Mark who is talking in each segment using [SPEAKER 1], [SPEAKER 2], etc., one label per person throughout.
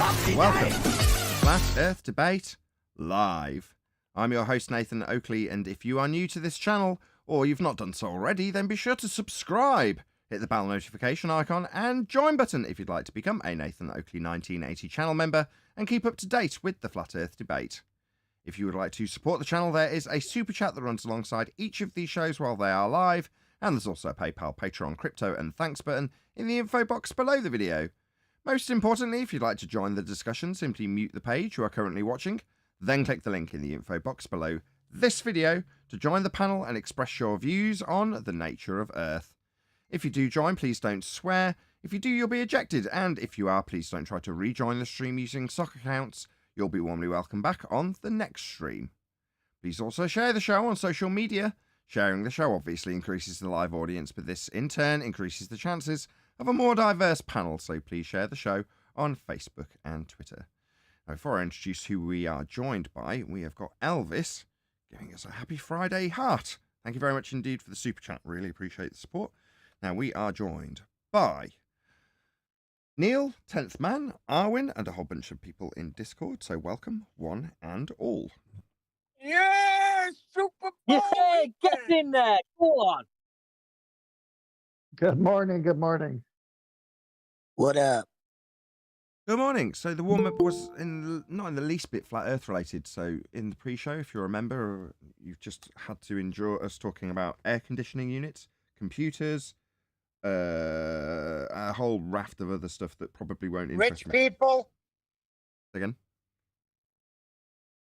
[SPEAKER 1] Welcome to Flat Earth Debate Live. I'm your host Nathan Oakley, and if you are new to this channel, or you've not done so already, then be sure to subscribe, hit the bell notification icon, and join button if you'd like to become a Nathan Oakley 1980 channel member and keep up to date with the Flat Earth Debate. If you would like to support the channel, there is a super chat that runs alongside each of these shows while they are live, and there's also a PayPal, Patreon, crypto, and thanks button in the info box below the video. Most importantly, if you'd like to join the discussion, simply mute the page you are currently watching, then click the link in the info box below this video to join the panel and express your views on the nature of Earth. If you do join, please don't swear. If you do, you'll be ejected, and if you are, please don't try to rejoin the stream using sock accounts. You'll be warmly welcome back on the next stream. Please also share the show on social media. Sharing the show obviously increases the live audience, but this in turn increases the chances of a more diverse panel, so please share the show on Facebook and Twitter. Now, before I introduce who we are joined by, we have got Elvis giving us a happy Friday heart. Thank you very much indeed for the super chat. Really appreciate the support. Now, we are joined by Neil, 10th Man, Arwin, and a whole bunch of people in Discord, so welcome, one and all.
[SPEAKER 2] Yeah, Super Bowl!
[SPEAKER 3] Yeah, get in there. Go on.
[SPEAKER 4] Good morning. Good morning.
[SPEAKER 2] What up?
[SPEAKER 1] Good morning. So the warm-up was not in the least bit flat Earth related. So in the pre-show, if you remember, you've just had to endure us talking about air conditioning units, computers, a whole raft of other stuff that probably won't interest
[SPEAKER 2] Rich
[SPEAKER 1] me.
[SPEAKER 2] people,
[SPEAKER 1] Again?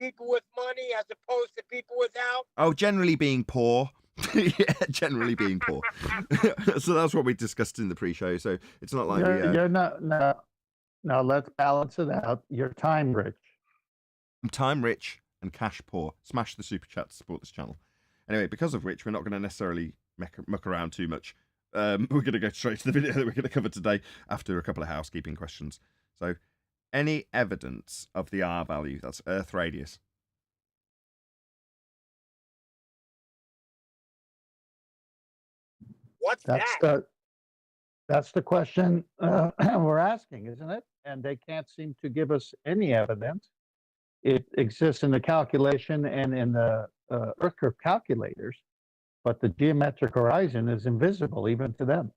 [SPEAKER 2] people with money as opposed to people without.
[SPEAKER 1] Oh, generally being poor. Yeah, generally being poor. So that's what we discussed in the pre-show. So it's not like
[SPEAKER 4] You're not. No, let's balance it out. You're time rich.
[SPEAKER 1] I'm time rich and cash poor. Smash the super chat to support this channel. Anyway, because of which, we're not going to necessarily muck around too much. We're going to go straight to the video that we're going to cover today after a couple of housekeeping questions. So, any evidence of the R value, that's Earth radius?
[SPEAKER 2] What's
[SPEAKER 4] That's
[SPEAKER 2] that?
[SPEAKER 4] that's the question we're asking, isn't it? And they can't seem to give us any evidence. It exists in the calculation and in the Earth curve calculators, but the geometric horizon is invisible even to them.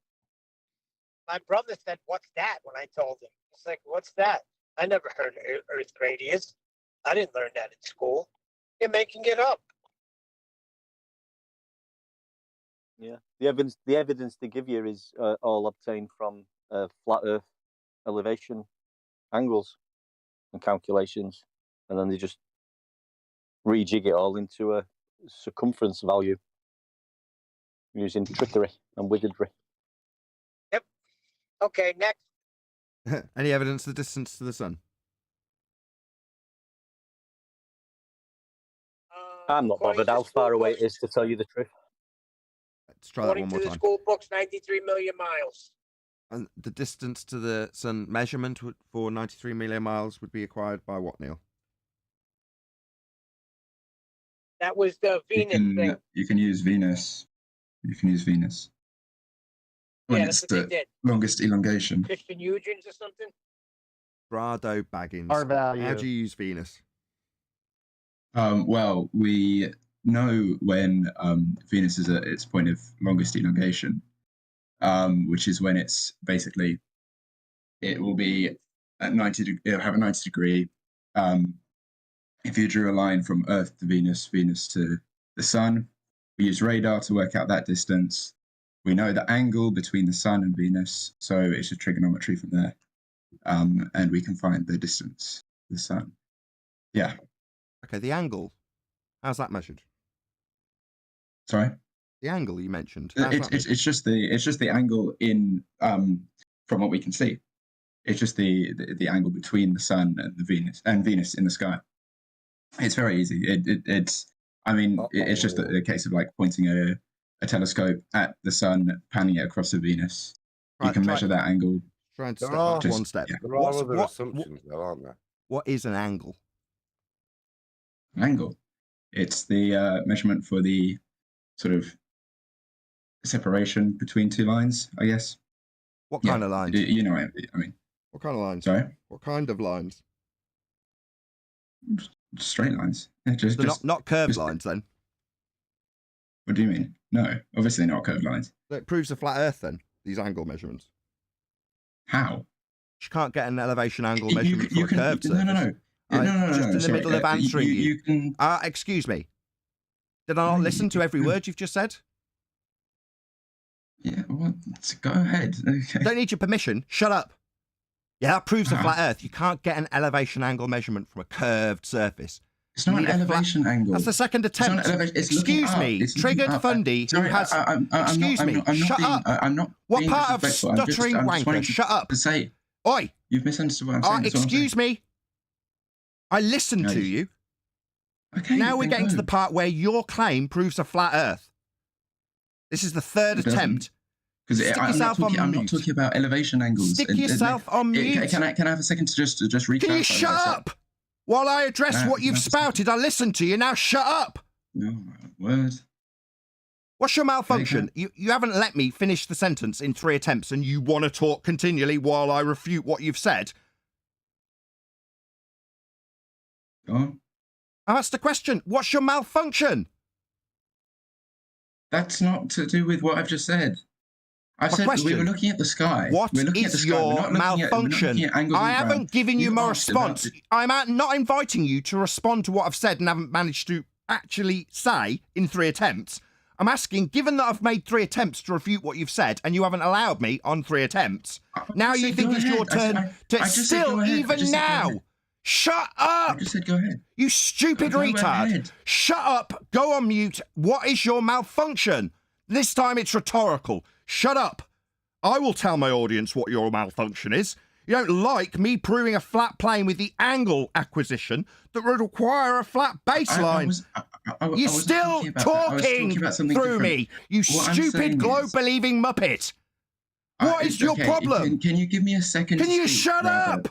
[SPEAKER 2] My brother said, "What's that?" when I told him. It's like, "What's that?" I never heard of Earth radius. I didn't learn that in school. You're making it up.
[SPEAKER 3] Yeah, the evidence they give you is all obtained from flat Earth elevation angles and calculations, and then they just rejig it all into a circumference value using trickery and wizardry.
[SPEAKER 2] Yep. Okay, next.
[SPEAKER 1] Any evidence of the distance to the sun?
[SPEAKER 3] I'm not bothered how far away it is, to tell you the truth.
[SPEAKER 1] Let's try that
[SPEAKER 2] According
[SPEAKER 1] one
[SPEAKER 2] to
[SPEAKER 1] more
[SPEAKER 2] the
[SPEAKER 1] time.
[SPEAKER 2] school books, 93 million miles.
[SPEAKER 1] And the distance to the sun measurement for 93 million miles would be acquired by what, Neil?
[SPEAKER 2] That was the Venus thing.
[SPEAKER 5] You can use Venus. You can use Venus. When
[SPEAKER 2] Yeah,
[SPEAKER 5] it's
[SPEAKER 2] that's what they
[SPEAKER 5] the
[SPEAKER 2] did.
[SPEAKER 5] longest elongation.
[SPEAKER 2] Christian Huygens or something.
[SPEAKER 1] Brado Baggins.
[SPEAKER 4] R value.
[SPEAKER 1] How do you use Venus?
[SPEAKER 5] Well, we know when Venus is at its point of longest elongation, which is when it's basically, it will be at 90. It'll have a 90 degree. If you drew a line from Earth to Venus, Venus to the Sun, we use radar to work out that distance. We know the angle between the Sun and Venus, so it's just trigonometry from there, and we can find the distance to the Sun. Yeah.
[SPEAKER 1] Okay, the angle. How's that measured?
[SPEAKER 5] Sorry.
[SPEAKER 1] The angle you mentioned.
[SPEAKER 5] It's just the angle in from what we can see. It's just the angle between the Sun and the Venus in the sky. It's very easy. It's just a case of like pointing a telescope at the Sun, panning it across the Venus. You can measure that angle.
[SPEAKER 1] Trying to step back one step.
[SPEAKER 5] Yeah.
[SPEAKER 6] There are other assumptions, though, aren't there?
[SPEAKER 1] What is an angle?
[SPEAKER 5] Angle. It's the measurement for the sort of separation between two lines, I guess.
[SPEAKER 1] What kind of lines?
[SPEAKER 5] You know what I mean.
[SPEAKER 1] What kind of lines?
[SPEAKER 5] Sorry,
[SPEAKER 1] What kind of lines?
[SPEAKER 5] straight lines. Yeah, just,
[SPEAKER 1] So
[SPEAKER 5] just
[SPEAKER 1] not curved
[SPEAKER 5] just-
[SPEAKER 1] lines then.
[SPEAKER 5] What do you mean? No, obviously not curved lines.
[SPEAKER 1] So it proves a flat Earth then. These angle measurements.
[SPEAKER 5] How?
[SPEAKER 1] You can't get an elevation angle measurement from
[SPEAKER 5] You
[SPEAKER 1] a curved
[SPEAKER 5] can,
[SPEAKER 1] surface.
[SPEAKER 5] no.
[SPEAKER 1] I'm just in the
[SPEAKER 5] sorry,
[SPEAKER 1] middle of answering you.
[SPEAKER 5] You can.
[SPEAKER 1] Excuse me. Did I not
[SPEAKER 5] No,
[SPEAKER 1] listen to
[SPEAKER 5] you
[SPEAKER 1] every
[SPEAKER 5] can.
[SPEAKER 1] word you've just said?
[SPEAKER 5] Yeah, well, go ahead. Okay.
[SPEAKER 1] Don't need your permission. Shut up. Yeah, that proves a
[SPEAKER 5] Uh-huh.
[SPEAKER 1] flat Earth. You can't get an elevation angle measurement from a curved surface.
[SPEAKER 5] It's not
[SPEAKER 1] You
[SPEAKER 5] an
[SPEAKER 1] need a flat-
[SPEAKER 5] elevation angle.
[SPEAKER 1] That's the second
[SPEAKER 5] It's not
[SPEAKER 1] attempt.
[SPEAKER 5] an elevation. It's looking
[SPEAKER 1] Excuse
[SPEAKER 5] up.
[SPEAKER 1] me.
[SPEAKER 5] It's looking
[SPEAKER 1] Triggered
[SPEAKER 5] up.
[SPEAKER 1] Fundy,
[SPEAKER 5] Sorry,
[SPEAKER 1] who has... Excuse me. Shut up.
[SPEAKER 5] I'm not.
[SPEAKER 1] What
[SPEAKER 5] being
[SPEAKER 1] part of
[SPEAKER 5] disrespectful. I'm just
[SPEAKER 1] stuttering
[SPEAKER 5] wanting
[SPEAKER 1] wanker? Shut up.
[SPEAKER 5] To say
[SPEAKER 1] Oi.
[SPEAKER 5] you've misunderstood what I'm saying. that's all I'm
[SPEAKER 1] Excuse me. I listened
[SPEAKER 5] No,
[SPEAKER 1] to
[SPEAKER 5] you-
[SPEAKER 1] you.
[SPEAKER 5] saying. Okay.
[SPEAKER 1] Now we're
[SPEAKER 5] then
[SPEAKER 1] getting to
[SPEAKER 5] go.
[SPEAKER 1] the part where your claim proves a flat Earth. This is the third
[SPEAKER 5] It doesn't.
[SPEAKER 1] attempt.
[SPEAKER 5] Because
[SPEAKER 1] Stick
[SPEAKER 5] I'm
[SPEAKER 1] yourself
[SPEAKER 5] not
[SPEAKER 1] on
[SPEAKER 5] not
[SPEAKER 1] mute.
[SPEAKER 5] talking about elevation angles.
[SPEAKER 1] Stick yourself on mute.
[SPEAKER 5] Can I have a second to just recap?
[SPEAKER 1] Can you shut up? While I address
[SPEAKER 5] No,
[SPEAKER 1] what you've
[SPEAKER 5] no,
[SPEAKER 1] spouted, I listened to you. Now shut up.
[SPEAKER 5] No word.
[SPEAKER 1] What's your malfunction? You haven't let me finish the sentence in 3 attempts and you want to talk continually while I refute what you've said?
[SPEAKER 5] Go on.
[SPEAKER 1] I asked the question. What's your malfunction?
[SPEAKER 5] That's not to do with what I've just said. I
[SPEAKER 1] My
[SPEAKER 5] said
[SPEAKER 1] question,
[SPEAKER 5] we were looking at the sky.
[SPEAKER 1] What
[SPEAKER 5] we're looking at the
[SPEAKER 1] is
[SPEAKER 5] sky. We're
[SPEAKER 1] your
[SPEAKER 5] not looking at- we're not
[SPEAKER 1] malfunction?
[SPEAKER 5] looking at angles
[SPEAKER 1] I
[SPEAKER 5] on the
[SPEAKER 1] haven't
[SPEAKER 5] ground.
[SPEAKER 1] given you my
[SPEAKER 5] asked about
[SPEAKER 1] response. I'm not inviting you to respond to what I've said and haven't managed to actually say in 3 attempts. I'm asking, given that I've made 3 attempts to refute what you've said and you haven't allowed me on 3 attempts, now you think it's your turn to
[SPEAKER 5] I just said go
[SPEAKER 1] still,
[SPEAKER 5] ahead. I
[SPEAKER 1] even
[SPEAKER 5] just said go
[SPEAKER 1] now.
[SPEAKER 5] ahead.
[SPEAKER 1] Shut
[SPEAKER 5] I
[SPEAKER 1] up!
[SPEAKER 5] just said go ahead.
[SPEAKER 1] You stupid
[SPEAKER 5] Go
[SPEAKER 1] retard.
[SPEAKER 5] ahead.
[SPEAKER 1] Shut up. Go on mute. What is your malfunction? This time it's rhetorical. Shut up. I will tell my audience what your malfunction is. You don't like me proving a flat plane with the angle acquisition that would require a flat baseline. You're still talking through me, you stupid globe-believing muppet. What is your problem?
[SPEAKER 5] Can you give me a second?
[SPEAKER 1] Can
[SPEAKER 5] to
[SPEAKER 1] you
[SPEAKER 5] speak,
[SPEAKER 1] shut
[SPEAKER 5] rather?
[SPEAKER 1] up?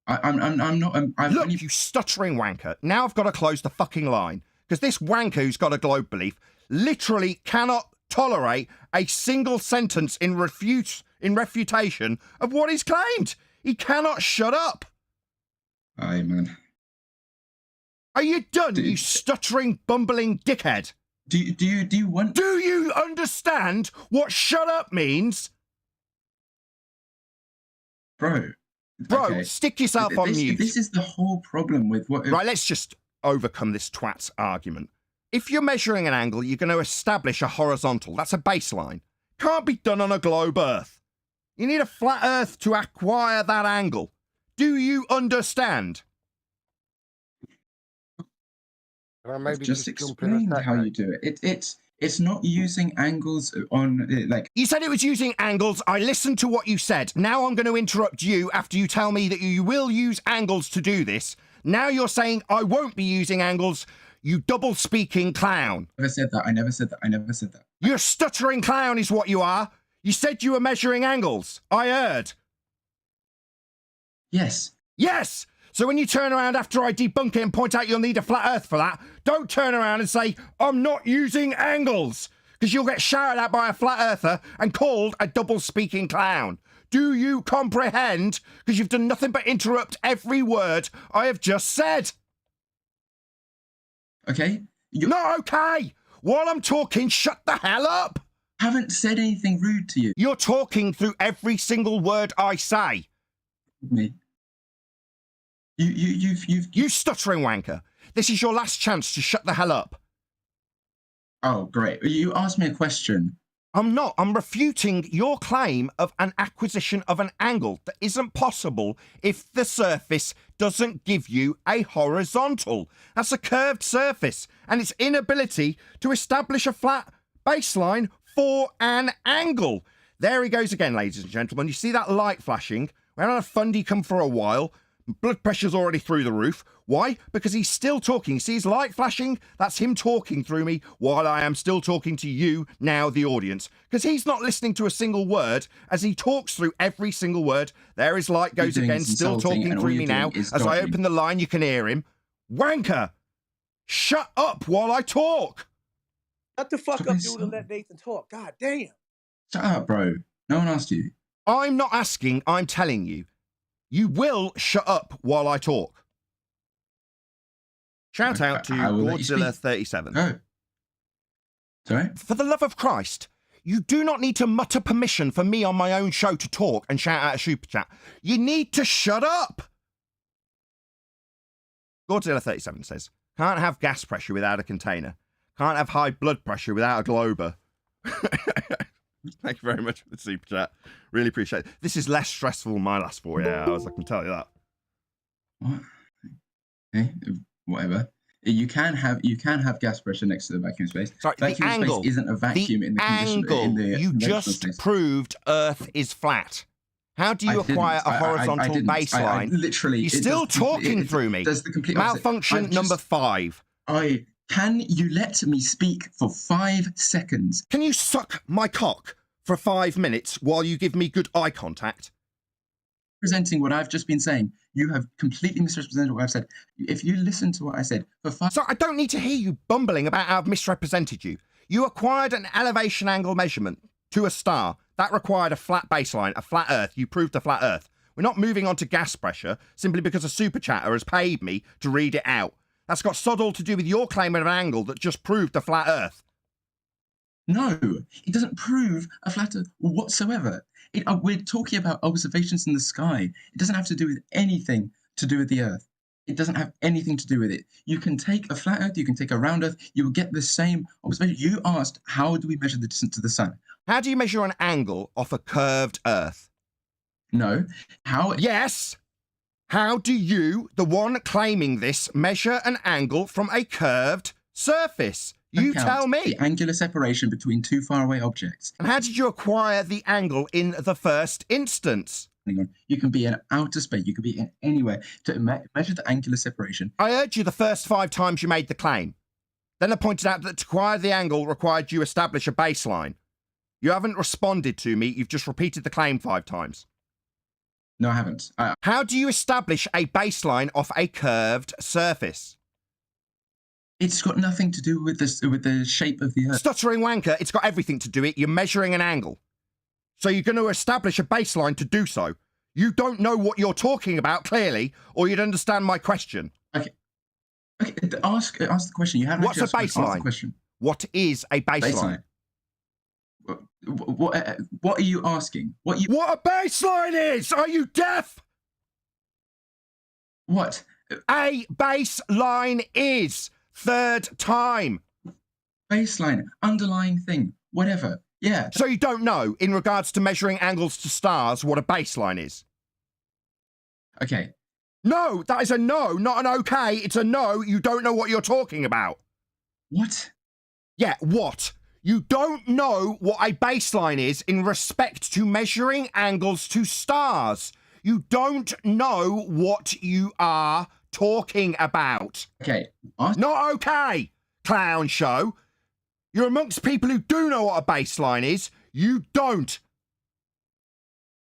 [SPEAKER 5] I'm not. I'm
[SPEAKER 1] Look,
[SPEAKER 5] only...
[SPEAKER 1] you stuttering wanker. Now I've got to close the fucking line because this wanker who's got a globe belief literally cannot tolerate a single sentence in refutation of what he's claimed. He cannot shut up.
[SPEAKER 5] Aye, man.
[SPEAKER 1] Are you done, you stuttering, bumbling dickhead?
[SPEAKER 5] Do you want?
[SPEAKER 1] Do you understand what shut up means?
[SPEAKER 5] Bro,
[SPEAKER 1] Bro, stick yourself on mute.
[SPEAKER 5] This is the whole problem with what...
[SPEAKER 1] Right, let's just overcome this twat's argument. If you're measuring an angle, you're going to establish a horizontal. That's a baseline. Can't be done on a globe Earth. You need a flat Earth to acquire that angle. Do you understand?
[SPEAKER 6] Can I
[SPEAKER 5] I've
[SPEAKER 6] maybe
[SPEAKER 5] just
[SPEAKER 6] jump in a
[SPEAKER 5] explained
[SPEAKER 6] sec,
[SPEAKER 5] how
[SPEAKER 6] mate?
[SPEAKER 5] you do it. It's not using angles on like...
[SPEAKER 1] You said it was using angles. I listened to what you said. Now I'm going to interrupt you after you tell me that you will use angles to do this. Now you're saying I won't be using angles, you double-speaking clown.
[SPEAKER 5] I never said that. I never said that. I never said that.
[SPEAKER 1] You're a stuttering clown is what you are. You said you were measuring angles. I heard.
[SPEAKER 5] Yes.
[SPEAKER 1] Yes! So when you turn around after I debunk it and point out you'll need a flat Earth for that, don't turn around and say, I'm not using angles, because you'll get shouted at by a flat earther and called a double-speaking clown. Do you comprehend? Because you've done nothing but interrupt every word I have just said.
[SPEAKER 5] Okay. You
[SPEAKER 1] Not okay! While I'm talking, shut the hell up!
[SPEAKER 5] haven't said anything rude to you.
[SPEAKER 1] You're talking through every single word I say.
[SPEAKER 5] Me. You've...
[SPEAKER 1] You stuttering wanker. This is your last chance to shut the hell up.
[SPEAKER 5] Oh, great. You asked me a question.
[SPEAKER 1] I'm not. I'm refuting your claim of an acquisition of an angle that isn't possible if the surface doesn't give you a horizontal. That's a curved surface, and its inability to establish a flat baseline for an angle. There he goes again, ladies and gentlemen. You see that light flashing? We haven't had a fundy come for a while. Blood pressure's already through the roof. Why? Because he's still talking. You see his light flashing? That's him talking through me while I am still talking to you, now the audience. Because he's not listening to a single word as he talks through every single word. There his light goes again, still talking through me now. As I open the line, you can hear him. Wanker! Shut up while I talk!
[SPEAKER 7] Shut the fuck up, dude, and let Nathan talk. God damn.
[SPEAKER 5] Shut up, bro. No one asked you.
[SPEAKER 1] I'm not asking, I'm telling you. You will shut up while I talk. Shout out to
[SPEAKER 5] I will let you speak.
[SPEAKER 1] Godzilla37.
[SPEAKER 5] Go. Sorry?
[SPEAKER 1] For the love of Christ, you do not need to mutter permission for me on my own show to talk and shout out a super chat. You need to shut up. Godzilla37 says, can't have gas pressure without a container. Can't have high blood pressure without a glober. Thank you very much for the super chat. Really appreciate it. This is less stressful than my last 48 hours, I can tell you that.
[SPEAKER 5] What? Okay, whatever. You can have gas pressure next to the vacuum space.
[SPEAKER 1] Sorry,
[SPEAKER 5] Vacuum
[SPEAKER 1] the angle.
[SPEAKER 5] space isn't a vacuum in the
[SPEAKER 1] angle.
[SPEAKER 5] In the
[SPEAKER 1] you
[SPEAKER 5] conventional
[SPEAKER 1] just
[SPEAKER 5] space.
[SPEAKER 1] proved Earth is flat. How do you acquire a horizontal baseline?
[SPEAKER 5] Literally,
[SPEAKER 1] You're still talking through me.
[SPEAKER 5] Does the complete
[SPEAKER 1] Malfunction number 5.
[SPEAKER 5] Can you let me speak for 5 seconds?
[SPEAKER 1] Can you suck my cock for 5 minutes while you give me good eye contact?
[SPEAKER 5] Presenting what I've just been saying, you have completely misrepresented what I've said. If you listen to what I said for 5...
[SPEAKER 1] So I don't need to hear you bumbling about how I've misrepresented you. You acquired an elevation angle measurement to a star. That required a flat baseline, a flat Earth. You proved a flat Earth. We're not moving on to gas pressure simply because a super chatter has paid me to read it out. That's got sod all to do with your claim of an angle that just proved a flat Earth.
[SPEAKER 5] No, it doesn't prove a flat Earth whatsoever. We're talking about observations in the sky. It doesn't have to do with anything to do with the Earth. It doesn't have anything to do with it. You can take a flat Earth, you can take a round Earth, you will get the same observation. You asked, how do we measure the distance to the sun?
[SPEAKER 1] How do you measure an angle off a curved Earth?
[SPEAKER 5] No. How?
[SPEAKER 1] Yes. How do you, the one claiming this, measure an angle from a curved surface? You tell me.
[SPEAKER 5] The angular separation between two faraway objects.
[SPEAKER 1] And how did you acquire the angle in the first instance?
[SPEAKER 5] You can be in outer space. You can be in anywhere to measure the angular separation.
[SPEAKER 1] I heard you the first 5 times you made the claim. Then I pointed out that to acquire the angle required you establish a baseline. You haven't responded to me. You've just repeated the claim 5 times.
[SPEAKER 5] No, I haven't.
[SPEAKER 1] How do you establish a baseline off a curved surface?
[SPEAKER 5] It's got nothing to do with the shape of the Earth.
[SPEAKER 1] Stuttering wanker, it's got everything to do with it. You're measuring an angle. So you're going to establish a baseline to do so. You don't know what you're talking about, clearly, or you'd understand my question.
[SPEAKER 5] Okay, ask the question. You haven't.
[SPEAKER 1] What's a baseline?
[SPEAKER 5] Ask the question.
[SPEAKER 1] What is a baseline?
[SPEAKER 5] What are you asking? What
[SPEAKER 1] a baseline is? Are you deaf?
[SPEAKER 5] What?
[SPEAKER 1] A baseline is. 3rd time.
[SPEAKER 5] Baseline, underlying thing, whatever. Yeah.
[SPEAKER 1] So you don't know, in regards to measuring angles to stars, what a baseline is?
[SPEAKER 5] Okay.
[SPEAKER 1] No, that is a no, not an okay. It's a no. You don't know what you're talking about.
[SPEAKER 5] What?
[SPEAKER 1] Yeah, what? You don't know what a baseline is in respect to measuring angles to stars. You don't know what you are talking about.
[SPEAKER 5] Okay.
[SPEAKER 1] Not okay, clown show. You're amongst people who do know what a baseline is. You don't.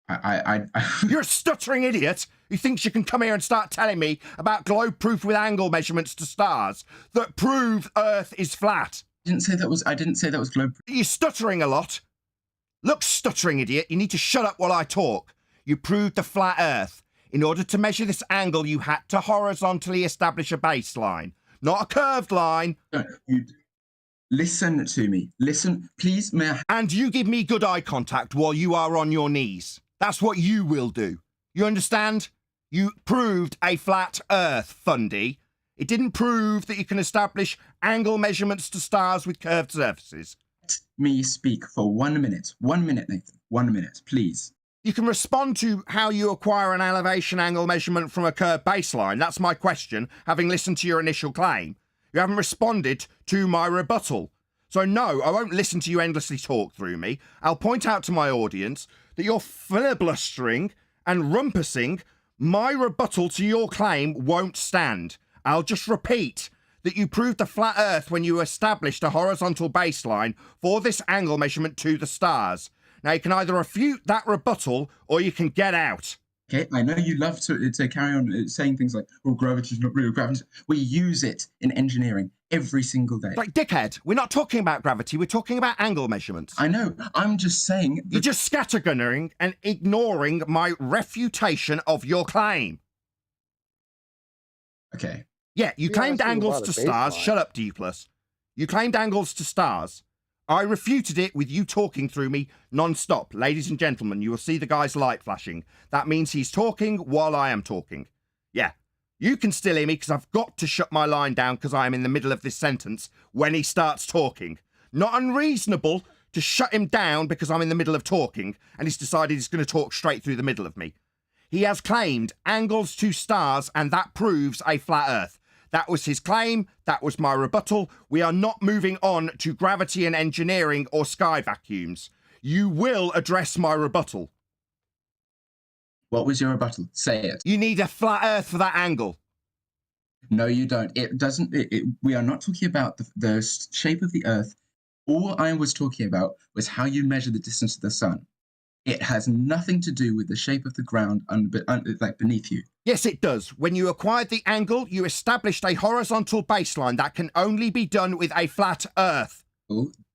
[SPEAKER 1] You're a stuttering idiot who thinks you can come here and start telling me about globe proof with angle measurements to stars that prove Earth is flat.
[SPEAKER 5] I didn't say that was globe proof.
[SPEAKER 1] You're stuttering a lot. Look, stuttering idiot, you need to shut up while I talk. You proved the flat Earth. In order to measure this angle, you had to horizontally establish a baseline, not a curved line.
[SPEAKER 5] No, listen to me. Listen, please, may I...
[SPEAKER 1] And you give me good eye contact while you are on your knees. That's what you will do. You understand? You proved a flat Earth, Fundy. It didn't prove that you can establish angle measurements to stars with curved surfaces.
[SPEAKER 5] Let me speak for 1 minute. 1 minute, Nathan. 1 minute, please.
[SPEAKER 1] You can respond to how you acquire an elevation angle measurement from a curved baseline. That's my question, having listened to your initial claim. You haven't responded to my rebuttal. So no, I won't listen to you endlessly talk through me. I'll point out to my audience that you're filibustering and rumpusing. My rebuttal to your claim won't stand. I'll just repeat that you proved a flat Earth when you established a horizontal baseline for this angle measurement to the stars. Now, you can either refute that rebuttal or you can get out.
[SPEAKER 5] Okay, I know you love to carry on saying things like, "Oh, gravity's not real." Gravity. We use it in engineering every single day.
[SPEAKER 1] Like, dickhead, we're not talking about gravity. We're talking about angle measurements.
[SPEAKER 5] I know. I'm just saying.
[SPEAKER 1] You're just scattergunning and ignoring my refutation of your claim.
[SPEAKER 5] Okay.
[SPEAKER 1] Yeah, you claimed angles to stars. Shut up, D+. You claimed angles to stars. I refuted it with you talking through me non-stop. Ladies and gentlemen, you will see the guy's light flashing. That means he's talking while I am talking. Yeah, you can still hear me because I've got to shut my line down because I am in the middle of this sentence when he starts talking. Not unreasonable to shut him down because I'm in the middle of talking and he's decided he's going to talk straight through the middle of me. He has claimed angles to stars and that proves a flat earth. That was his claim. That was my rebuttal. We are not moving on to gravity and engineering or sky vacuums. You will address my rebuttal.
[SPEAKER 5] What was your rebuttal? Say it.
[SPEAKER 1] You need a flat earth for that angle.
[SPEAKER 5] No, you don't. It doesn't. We are not talking about the shape of the earth. All I was talking about was how you measure the distance to the sun. It has nothing to do with the shape of the ground like beneath you.
[SPEAKER 1] Yes, it does. When you acquired the angle, you established a horizontal baseline that can only be done with a flat earth.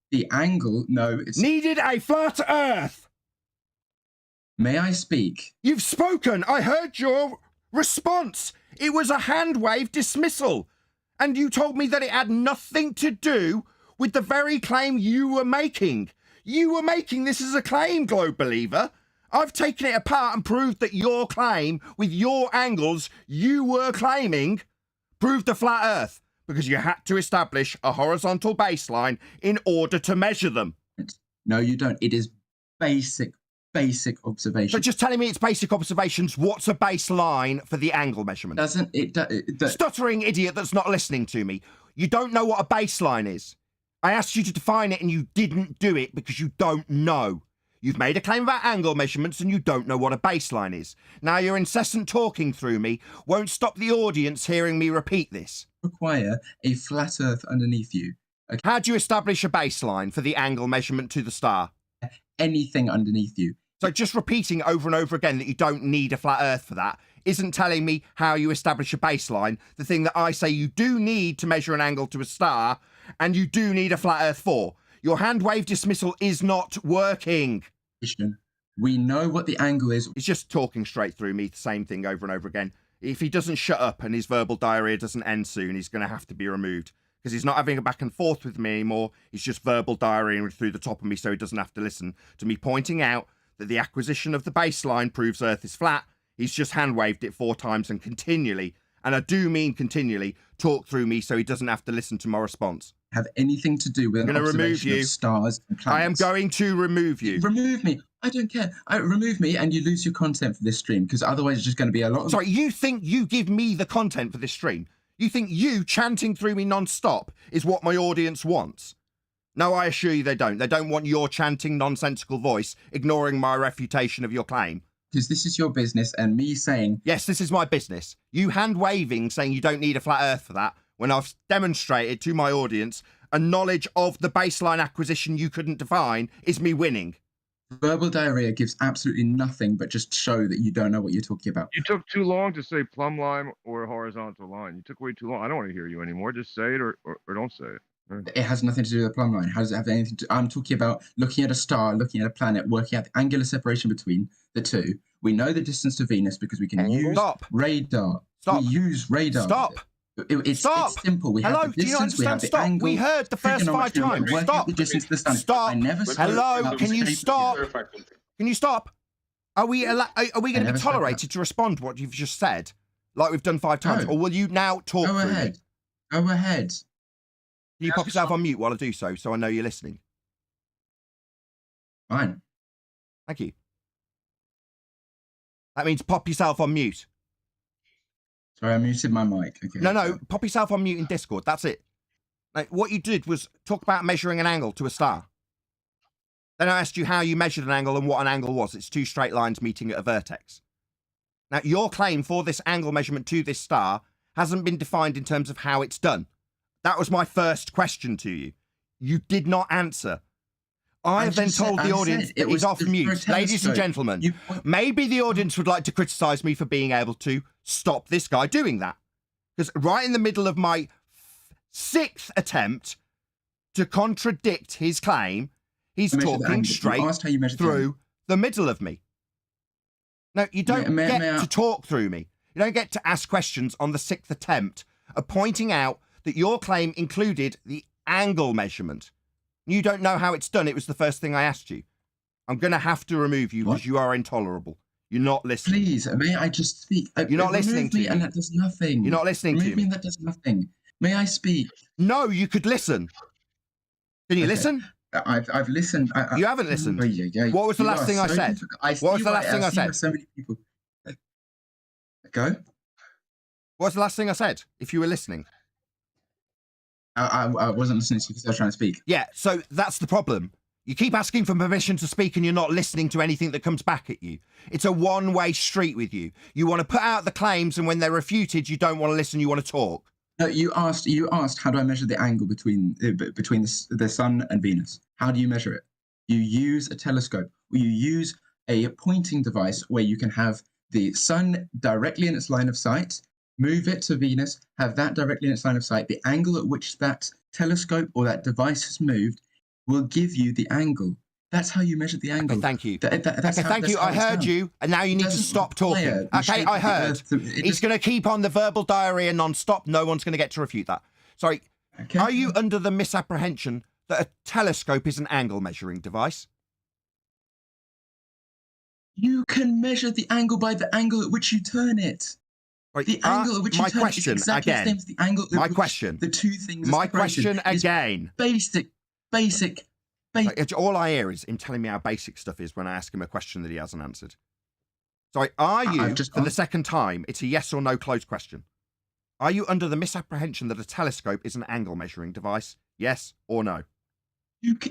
[SPEAKER 5] The angle, no. It's...
[SPEAKER 1] Needed a flat earth.
[SPEAKER 5] May I speak?
[SPEAKER 1] You've spoken. I heard your response. It was a hand wave dismissal. And you told me that it had nothing to do with the very claim you were making. You were making this as a claim, Globe Believer. I've taken it apart and proved that your claim, with your angles you were claiming, proved a flat earth because you had to establish a horizontal baseline in order to measure them.
[SPEAKER 5] No, you don't. It is basic observation.
[SPEAKER 1] So just telling me it's basic observations, what's a baseline for the angle measurement?
[SPEAKER 5] Doesn't it?
[SPEAKER 1] Stuttering idiot that's not listening to me. You don't know what a baseline is. I asked you to define it and you didn't do it because you don't know. You've made a claim about angle measurements and you don't know what a baseline is. Now your incessant talking through me won't stop the audience hearing me repeat this.
[SPEAKER 5] Require a flat earth underneath you.
[SPEAKER 1] Okay. How do you establish a baseline for the angle measurement to the star?
[SPEAKER 5] Anything underneath you.
[SPEAKER 1] So just repeating over and over again that you don't need a flat earth for that isn't telling me how you establish a baseline. The thing that I say you do need to measure an angle to a star and you do need a flat earth for. Your hand wave dismissal is not working.
[SPEAKER 5] We know what the angle is.
[SPEAKER 1] He's just talking straight through me, the same thing over and over again. If he doesn't shut up and his verbal diarrhea doesn't end soon, he's going to have to be removed. Because he's not having a back and forth with me anymore. He's just verbal diarrhea through the top of me so he doesn't have to listen to me pointing out that the acquisition of the baseline proves Earth is flat. He's just hand-waved it 4 times and continually, and I do mean continually, talk through me so he doesn't have to listen to my response.
[SPEAKER 5] Have anything to do with an observation of stars and planets.
[SPEAKER 1] I am going to remove you.
[SPEAKER 5] Remove me. I don't care. Remove me and you lose your content for this stream because otherwise it's just going to be a lot of...
[SPEAKER 1] Sorry, you think you give me the content for this stream? You think you chanting through me non-stop is what my audience wants? No, I assure you they don't. They don't want your chanting nonsensical voice ignoring my refutation of your claim.
[SPEAKER 5] Because this is your business and me saying...
[SPEAKER 1] Yes, this is my business. You hand-waving saying you don't need a flat earth for that when I've demonstrated to my audience a knowledge of the baseline acquisition you couldn't define is me winning.
[SPEAKER 5] Verbal diarrhea gives absolutely nothing but just show that you don't know what you're talking about.
[SPEAKER 8] You took too long to say plumb line or horizontal line. You took way too long. I don't want to hear you anymore. Just say it or don't say it.
[SPEAKER 5] It has nothing to do with the plumb line. How does it have anything to... I'm talking about looking at a star, looking at a planet, working out the angular separation between the two. We know the distance to Venus because we can use radar.
[SPEAKER 1] Stop.
[SPEAKER 5] We use radar.
[SPEAKER 1] Stop.
[SPEAKER 5] It's simple. We
[SPEAKER 1] Hello,
[SPEAKER 5] have the distance, we have the
[SPEAKER 1] stop.
[SPEAKER 5] angle.
[SPEAKER 1] We heard the first 5 times. Stop.
[SPEAKER 5] The distance to the sun.
[SPEAKER 1] Stop.
[SPEAKER 5] I never
[SPEAKER 1] Hello, can you stop? Can you stop? Are we going to be tolerated to respond to what you've just said, like we've done 5 times, or will you now talk?
[SPEAKER 5] Go ahead. Go ahead.
[SPEAKER 1] Can you pop yourself on mute while I do so I know you're listening?
[SPEAKER 5] Fine.
[SPEAKER 1] Thank you. That means pop yourself on mute.
[SPEAKER 5] Sorry, I muted my mic. Okay.
[SPEAKER 1] No, pop yourself on mute in Discord. That's it. Like, what you did was talk about measuring an angle to a star. Then I asked you how you measured an angle and what an angle was. It's 2 straight lines meeting at a vertex. Now, your claim for this angle measurement to this star hasn't been defined in terms of how it's done. That was my first question to you. You did not answer. I have then told the audience that he's off mute. Ladies and gentlemen, maybe the audience would like to criticise me for being able to stop this guy doing that. Because right in the middle of my 6th attempt to contradict his claim, he's talking straight through the middle of me. No, you don't get to talk through me. You don't get to ask questions on the 6th attempt of pointing out that your claim included the angle measurement. You don't know how it's done. It was the first thing I asked you. I'm going to have to remove you because you are intolerable. You're not listening.
[SPEAKER 5] Please, may I just speak?
[SPEAKER 1] You're not listening to me.
[SPEAKER 5] And that does nothing.
[SPEAKER 1] You're not listening to me.
[SPEAKER 5] And that does nothing. May I speak?
[SPEAKER 1] No, you could listen. Can you listen?
[SPEAKER 5] I've listened.
[SPEAKER 1] You haven't listened. What was the last thing I said? What was the last thing I said?
[SPEAKER 5] So many people. Go.
[SPEAKER 1] What was the last thing I said? If you were listening.
[SPEAKER 5] I wasn't listening to you because I was trying to speak.
[SPEAKER 1] Yeah, so that's the problem. You keep asking for permission to speak and you're not listening to anything that comes back at you. It's a one-way street with you. You want to put out the claims, and when they're refuted, you don't want to listen, you want to talk.
[SPEAKER 5] No, you asked how do I measure the angle between the sun and Venus? How do you measure it? You use a telescope, or you use a pointing device where you can have the sun directly in its line of sight, move it to Venus, have that directly in its line of sight. The angle at which that telescope or that device has moved will give you the angle. That's how you measure the angle.
[SPEAKER 1] Okay, thank you.
[SPEAKER 5] Thank
[SPEAKER 1] you. I heard you, and now you need to stop talking. Okay, I heard. He's going to keep on the verbal diarrhea non-stop. No one's going to get to refute that. Sorry. Okay. Are you under the misapprehension that a telescope is an angle measuring device?
[SPEAKER 5] You can measure the angle by the angle at which you turn it.
[SPEAKER 1] Right.
[SPEAKER 5] The angle at which you turn it is exactly the same as the angle at which the two things are separated.
[SPEAKER 1] My question again.
[SPEAKER 5] Basic.
[SPEAKER 1] All I hear is him telling me how basic stuff is when I ask him a question that he hasn't answered. Sorry, are you, for the second time, it's a yes or no closed question. Are you under the misapprehension that a telescope is an angle measuring device? Yes or no?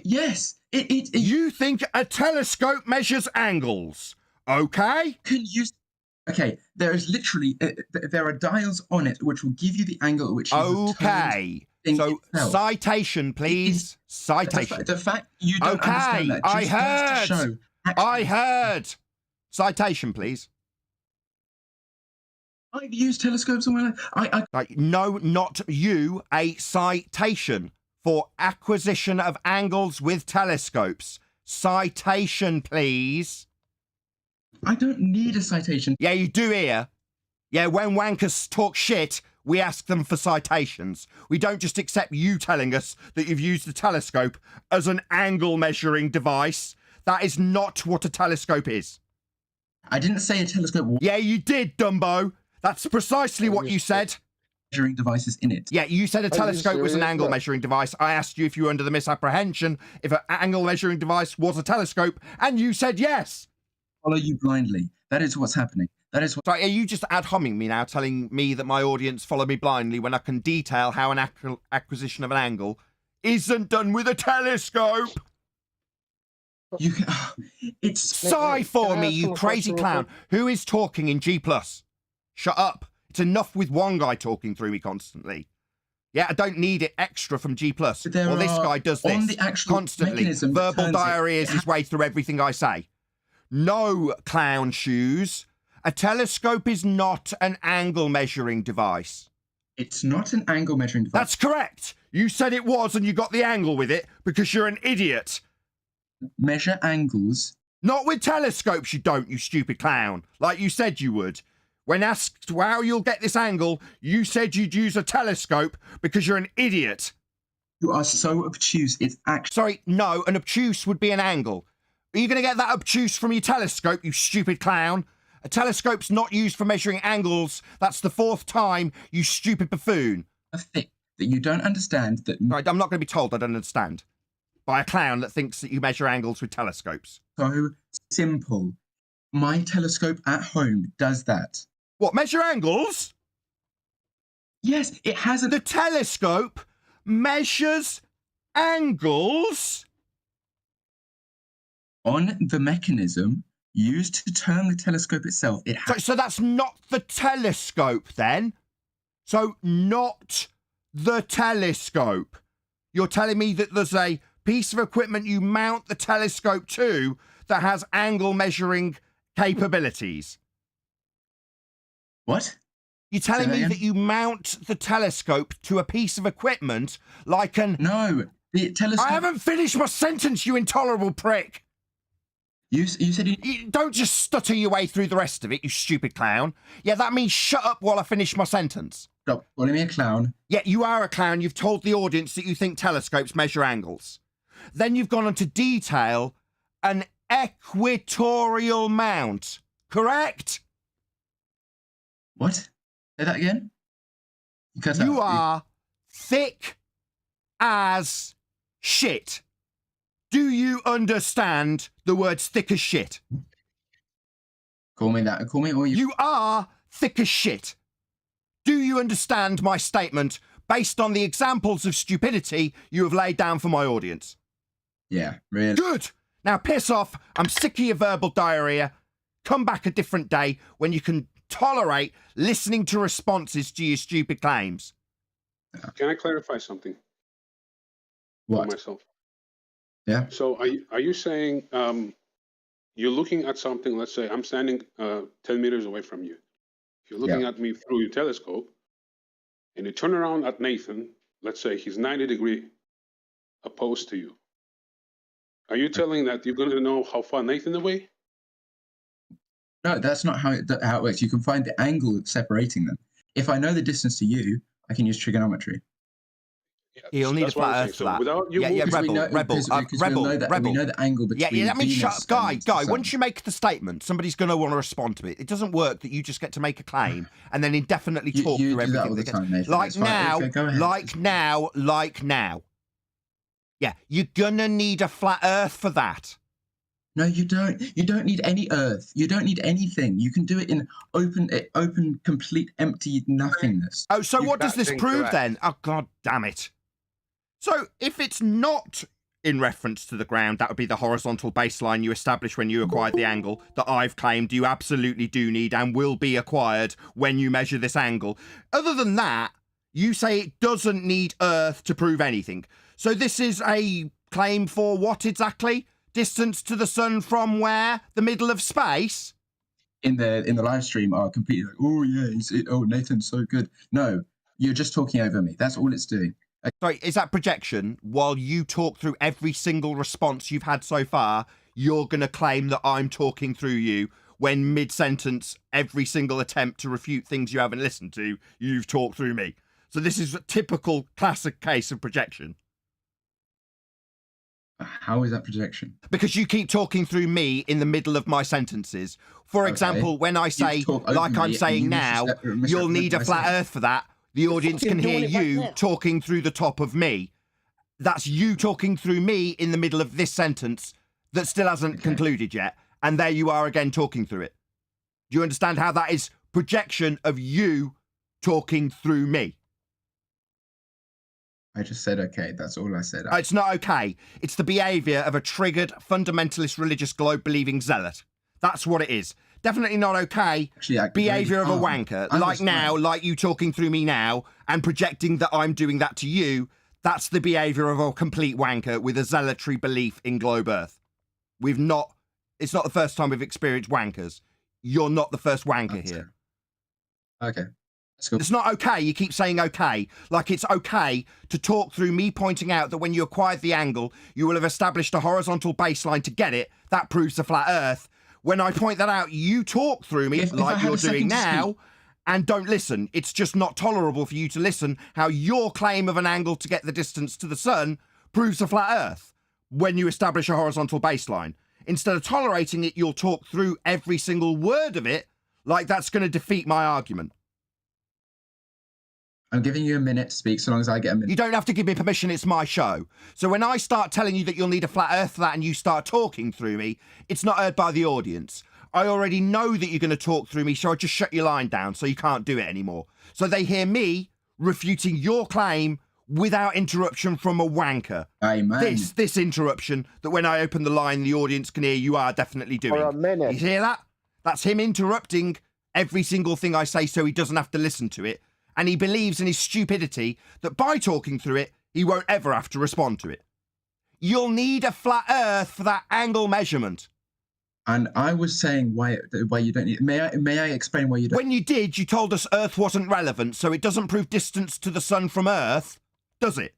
[SPEAKER 5] Yes.
[SPEAKER 1] You think a telescope measures angles? Okay.
[SPEAKER 5] Okay, there is literally, there are dials on it which will give you the angle at which you
[SPEAKER 1] okay. So, itself. Citation, please. Citation.
[SPEAKER 5] The fact you don't understand that.
[SPEAKER 1] I heard. Citation, please.
[SPEAKER 5] I've used telescopes in my life.
[SPEAKER 1] No, not you. A citation for acquisition of angles with telescopes. Citation, please.
[SPEAKER 5] I don't need a citation.
[SPEAKER 1] Yeah, you do here. Yeah, when wankers talk shit, we ask them for citations. We don't just accept you telling us that you've used a telescope as an angle measuring device. That is not what a telescope is.
[SPEAKER 5] I didn't say a telescope.
[SPEAKER 1] Yeah, you did, Dumbo. That's precisely what you said.
[SPEAKER 5] Measuring devices in it.
[SPEAKER 1] Yeah, you said a telescope was an angle measuring device. I asked you if you were under the misapprehension if an angle measuring device was a telescope, and you said yes.
[SPEAKER 5] Follow you blindly. That is what's happening. That is what.
[SPEAKER 1] Sorry, are you just ad homing me now, telling me that my audience follow me blindly when I can detail how an acquisition of an angle isn't done with a telescope?
[SPEAKER 5] It's
[SPEAKER 1] sigh for me, you crazy clown. Who is talking in G+? Shut up. It's enough with one guy talking through me constantly. Yeah, I don't need it extra from G+. Well, this guy does this constantly. Verbal diarrhea is his way through everything I say. No, clown shoes. A telescope is not an angle measuring device.
[SPEAKER 5] It's not an angle measuring device.
[SPEAKER 1] That's correct. You said it was and you got the angle with it because you're an idiot.
[SPEAKER 5] Measure angles.
[SPEAKER 1] Not with telescopes, you don't, you stupid clown. Like you said you would. When asked how you'll get this angle, you said you'd use a telescope because you're an idiot.
[SPEAKER 5] You are so obtuse, it's actually...
[SPEAKER 1] Sorry, no, an obtuse would be an angle. Are you going to get that obtuse from your telescope, you stupid clown? A telescope's not used for measuring angles. That's the 4th time, you stupid buffoon.
[SPEAKER 5] A thing that you don't understand that...
[SPEAKER 1] Right, I'm not going to be told I don't understand. By a clown that thinks that you measure angles with telescopes.
[SPEAKER 5] So simple. My telescope at home does that.
[SPEAKER 1] What, measure angles?
[SPEAKER 5] Yes, it has a...
[SPEAKER 1] The telescope measures angles?
[SPEAKER 5] On the mechanism used to turn the telescope itself, it has...
[SPEAKER 1] So that's not the telescope, then? So not the telescope. You're telling me that there's a piece of equipment you mount the telescope to that has angle measuring capabilities?
[SPEAKER 5] What?
[SPEAKER 1] You're telling
[SPEAKER 5] Say
[SPEAKER 1] me
[SPEAKER 5] that
[SPEAKER 1] that
[SPEAKER 5] again?
[SPEAKER 1] you mount the telescope to a piece of equipment like an...
[SPEAKER 5] No, the telescope.
[SPEAKER 1] I haven't finished my sentence, you intolerable prick.
[SPEAKER 5] You said you.
[SPEAKER 1] You don't just stutter your way through the rest of it, you stupid clown. Yeah, that means shut up while I finish my sentence.
[SPEAKER 5] Stop calling me a clown.
[SPEAKER 1] Yeah, you are a clown. You've told the audience that you think telescopes measure angles. Then you've gone on to detail an equatorial mount, correct?
[SPEAKER 5] What? Say that again. You cut out.
[SPEAKER 1] You are thick as shit. Do you understand the words thick as shit?
[SPEAKER 5] Call me that. Call me all you.
[SPEAKER 1] You are thick as shit. Do you understand my statement based on the examples of stupidity you have laid down for my audience?
[SPEAKER 5] Yeah, really.
[SPEAKER 1] Good. Now piss off. I'm sick of your verbal diarrhea. Come back a different day when you can tolerate listening to responses to your stupid claims.
[SPEAKER 9] Can I clarify something for
[SPEAKER 5] What?
[SPEAKER 9] myself?
[SPEAKER 5] Yeah.
[SPEAKER 9] So are you saying you're looking at something, let's say I'm standing 10 meters away from you. If you're looking at me through your telescope and you turn around at Nathan, let's say he's 90-degree opposed to you. Are you telling that you're going to know how far Nathan away?
[SPEAKER 5] No, that's not how it works. You can find the angle separating them. If I know the distance to you, I can use trigonometry.
[SPEAKER 1] He'll need a
[SPEAKER 9] That's what I'm
[SPEAKER 1] flat
[SPEAKER 9] saying.
[SPEAKER 1] earth for
[SPEAKER 9] So
[SPEAKER 1] that.
[SPEAKER 9] without you
[SPEAKER 1] Yeah,
[SPEAKER 9] moving,
[SPEAKER 1] rebel,
[SPEAKER 5] We'll know the angle between.
[SPEAKER 1] Yeah, I mean,
[SPEAKER 5] Venus
[SPEAKER 1] shut up, Guy.
[SPEAKER 5] and
[SPEAKER 1] Guy,
[SPEAKER 5] the Sun.
[SPEAKER 1] once you make the statement, somebody's going to want to respond to it. It doesn't work that you just get to make a claim and then indefinitely talk
[SPEAKER 5] You
[SPEAKER 1] through
[SPEAKER 5] do that
[SPEAKER 1] everything.
[SPEAKER 5] all the
[SPEAKER 1] that
[SPEAKER 5] time,
[SPEAKER 1] gets...
[SPEAKER 5] Nathan.
[SPEAKER 1] Like
[SPEAKER 5] That's fine.
[SPEAKER 1] now,
[SPEAKER 5] Okay, go ahead.
[SPEAKER 1] like now. Yeah, you're going to need a flat earth for that.
[SPEAKER 5] No, you don't. You don't need any earth. You don't need anything. You can do it in open, complete, empty nothingness.
[SPEAKER 1] Oh, so what does
[SPEAKER 6] That's
[SPEAKER 1] this prove
[SPEAKER 6] incorrect.
[SPEAKER 1] then? Oh, God damn it. So if it's not in reference to the ground, that would be the horizontal baseline you established when you acquired the angle that I've claimed you absolutely do need and will be acquired when you measure this angle. Other than that, you say it doesn't need Earth to prove anything. So this is a claim for what exactly? Distance to the sun from where? The middle of space?
[SPEAKER 5] In the live stream are completely like, oh yeah, oh Nathan's so good. No, you're just talking over me. That's all it's doing.
[SPEAKER 1] Sorry, is that projection? While you talk through every single response you've had so far, you're going to claim that I'm talking through you when mid-sentence, every single attempt to refute things you haven't listened to, you've talked through me. So this is a typical classic case of projection.
[SPEAKER 5] How is that projection?
[SPEAKER 1] Because you keep talking through me in the middle of my sentences. For example, when I say,
[SPEAKER 5] talk over
[SPEAKER 1] like
[SPEAKER 5] me
[SPEAKER 1] I'm
[SPEAKER 5] and
[SPEAKER 1] saying
[SPEAKER 5] you
[SPEAKER 1] now,
[SPEAKER 5] misrepresent
[SPEAKER 1] you'll need a
[SPEAKER 5] what I
[SPEAKER 1] flat
[SPEAKER 5] said.
[SPEAKER 1] earth for that, the audience can hear
[SPEAKER 7] doing it right
[SPEAKER 1] you
[SPEAKER 7] now.
[SPEAKER 1] talking through the top of me. That's you talking through me in the middle of this sentence that still hasn't concluded yet. And there you are again talking through it. Do you understand how that is projection of you talking through me?
[SPEAKER 5] I just said okay. That's all I said.
[SPEAKER 1] It's not okay. It's the behaviour of a triggered, fundamentalist, religious, globe-believing zealot. That's what it is. Definitely not okay.
[SPEAKER 5] Actually,
[SPEAKER 1] Behaviour of a wanker. Like now, like you talking through me now and projecting that I'm doing that to you. That's the behaviour of a complete wanker with a zealotry belief in globe Earth. It's not the first time we've experienced wankers. You're not the first wanker here.
[SPEAKER 5] Okay. That's cool.
[SPEAKER 1] It's not okay. You keep saying okay. Like it's okay to talk through me pointing out that when you acquired the angle, you will have established a horizontal baseline to get it. That proves the flat Earth. When I point that out, you talk through me
[SPEAKER 5] If I
[SPEAKER 1] like
[SPEAKER 5] had
[SPEAKER 1] you're
[SPEAKER 5] a second
[SPEAKER 1] doing
[SPEAKER 5] to
[SPEAKER 1] now
[SPEAKER 5] speak.
[SPEAKER 1] and don't listen. It's just not tolerable for you to listen how your claim of an angle to get the distance to the sun proves a flat Earth when you establish a horizontal baseline. Instead of tolerating it, you'll talk through every single word of it like that's going to defeat my argument.
[SPEAKER 5] I'm giving you a minute to speak, so long as I get a minute.
[SPEAKER 1] You don't have to give me permission, it's my show. So when I start telling you that you'll need a flat earth for that and you start talking through me, it's not heard by the audience. I already know that you're going to talk through me, so I just shut your line down so you can't do it anymore. So they hear me refuting your claim without interruption from a wanker.
[SPEAKER 5] Amen.
[SPEAKER 1] This interruption that when I open the line, the audience can hear you are definitely doing.
[SPEAKER 2] For a minute.
[SPEAKER 1] You hear that? That's him interrupting every single thing I say so he doesn't have to listen to it. And he believes in his stupidity that by talking through it, he won't ever have to respond to it. You'll need a flat Earth for that angle measurement.
[SPEAKER 5] And I was saying why you don't need. May I explain why you don't?
[SPEAKER 1] When you did, you told us Earth wasn't relevant, so it doesn't prove distance to the sun from Earth, does it?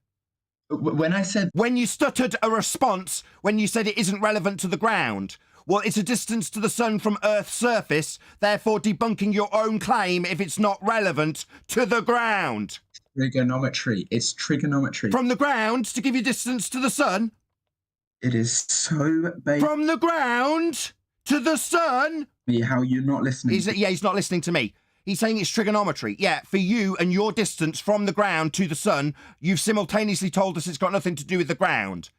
[SPEAKER 5] When I said...
[SPEAKER 1] When you stuttered a response when you said it isn't relevant to the ground. Well, it's a distance to the sun from Earth's surface, therefore debunking your own claim if it's not relevant to the ground.
[SPEAKER 5] Trigonometry. It's trigonometry.
[SPEAKER 1] From the ground to give you distance to the sun?
[SPEAKER 5] It is so basic.
[SPEAKER 1] From the ground to the sun?
[SPEAKER 5] How you're not listening.
[SPEAKER 1] He's not listening to me. He's saying it's trigonometry. Yeah, for you and your distance from the ground to the sun, you've simultaneously told us it's got nothing to do with the ground.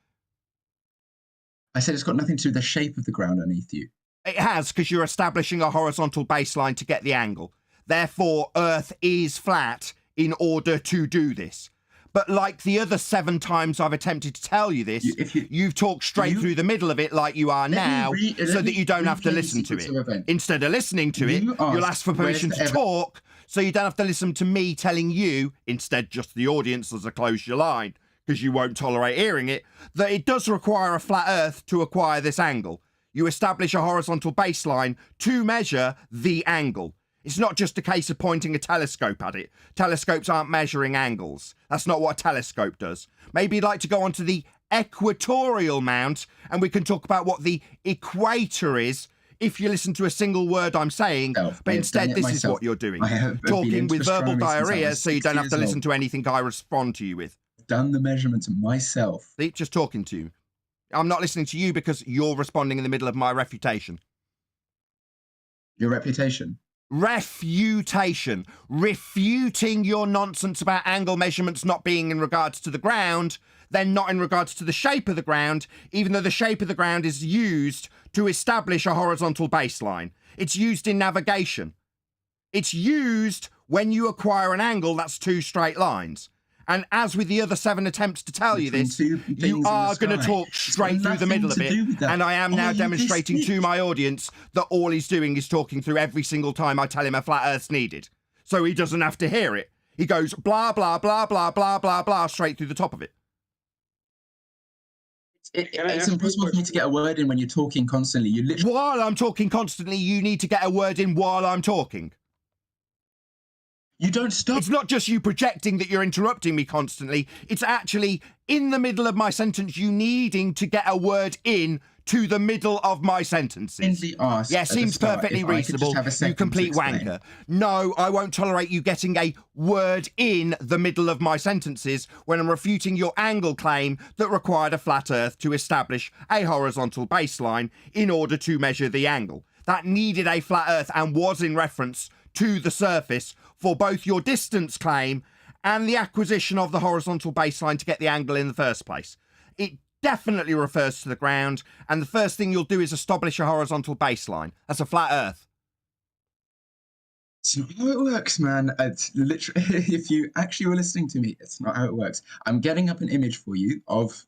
[SPEAKER 5] I said it's got nothing to do with the shape of the ground underneath you.
[SPEAKER 1] It has, because you're establishing a horizontal baseline to get the angle. Therefore, Earth is flat in order to do this. But like the other 7 times I've attempted to tell you this, you've talked straight through the middle of it like you are now, so that you don't have to listen to it. Instead of listening to it, you'll ask for permission to talk, so you don't have to listen to me telling you, instead just the audience as I close your line, because you won't tolerate hearing it, that it does require a flat Earth to acquire this angle. You establish a horizontal baseline to measure the angle. It's not just a case of pointing a telescope at it. Telescopes aren't measuring angles. That's not what a telescope does. Maybe you'd like to go onto the equatorial mount and we can talk about what the equator is if you listen to a single word I'm saying, but instead this is what you're doing. Talking with verbal diarrhea so you don't have to listen to anything I respond to you with.
[SPEAKER 5] Done the measurements myself.
[SPEAKER 1] See, just talking to you. I'm not listening to you because you're responding in the middle of my refutation.
[SPEAKER 5] Your reputation?
[SPEAKER 1] Refutation. Refuting your nonsense about angle measurements not being in regards to the ground, then not in regards to the shape of the ground, even though the shape of the ground is used to establish a horizontal baseline. It's used in navigation. It's used when you acquire an angle that's 2 straight lines. And as with the other 7 attempts to tell you this, you are going to talk straight through the middle of it. And I am now demonstrating to my audience that all he's doing is talking through every single time I tell him a flat Earth's needed. So he doesn't have to hear it. He goes blah, blah, blah, blah, blah, blah, blah, straight through the top of it.
[SPEAKER 5] It's impossible for me to get a word in when you're talking constantly. You literally...
[SPEAKER 1] While I'm talking constantly, you need to get a word in while I'm talking.
[SPEAKER 5] You don't stop.
[SPEAKER 1] It's not just you projecting that you're interrupting me constantly. It's actually in the middle of my sentence, you needing to get a word in to the middle of my sentences. Yeah, seems perfectly reasonable. You complete wanker. No, I won't tolerate you getting a word in the middle of my sentences when I'm refuting your angle claim that required a flat Earth to establish a horizontal baseline in order to measure the angle. That needed a flat Earth and was in reference to the surface for both your distance claim and the acquisition of the horizontal baseline to get the angle in the first place. It definitely refers to the ground, and the first thing you'll do is establish a horizontal baseline. That's a flat Earth.
[SPEAKER 5] It's not how it works, man. It's literally, if you actually were listening to me, it's not how it works. I'm getting up an image for you of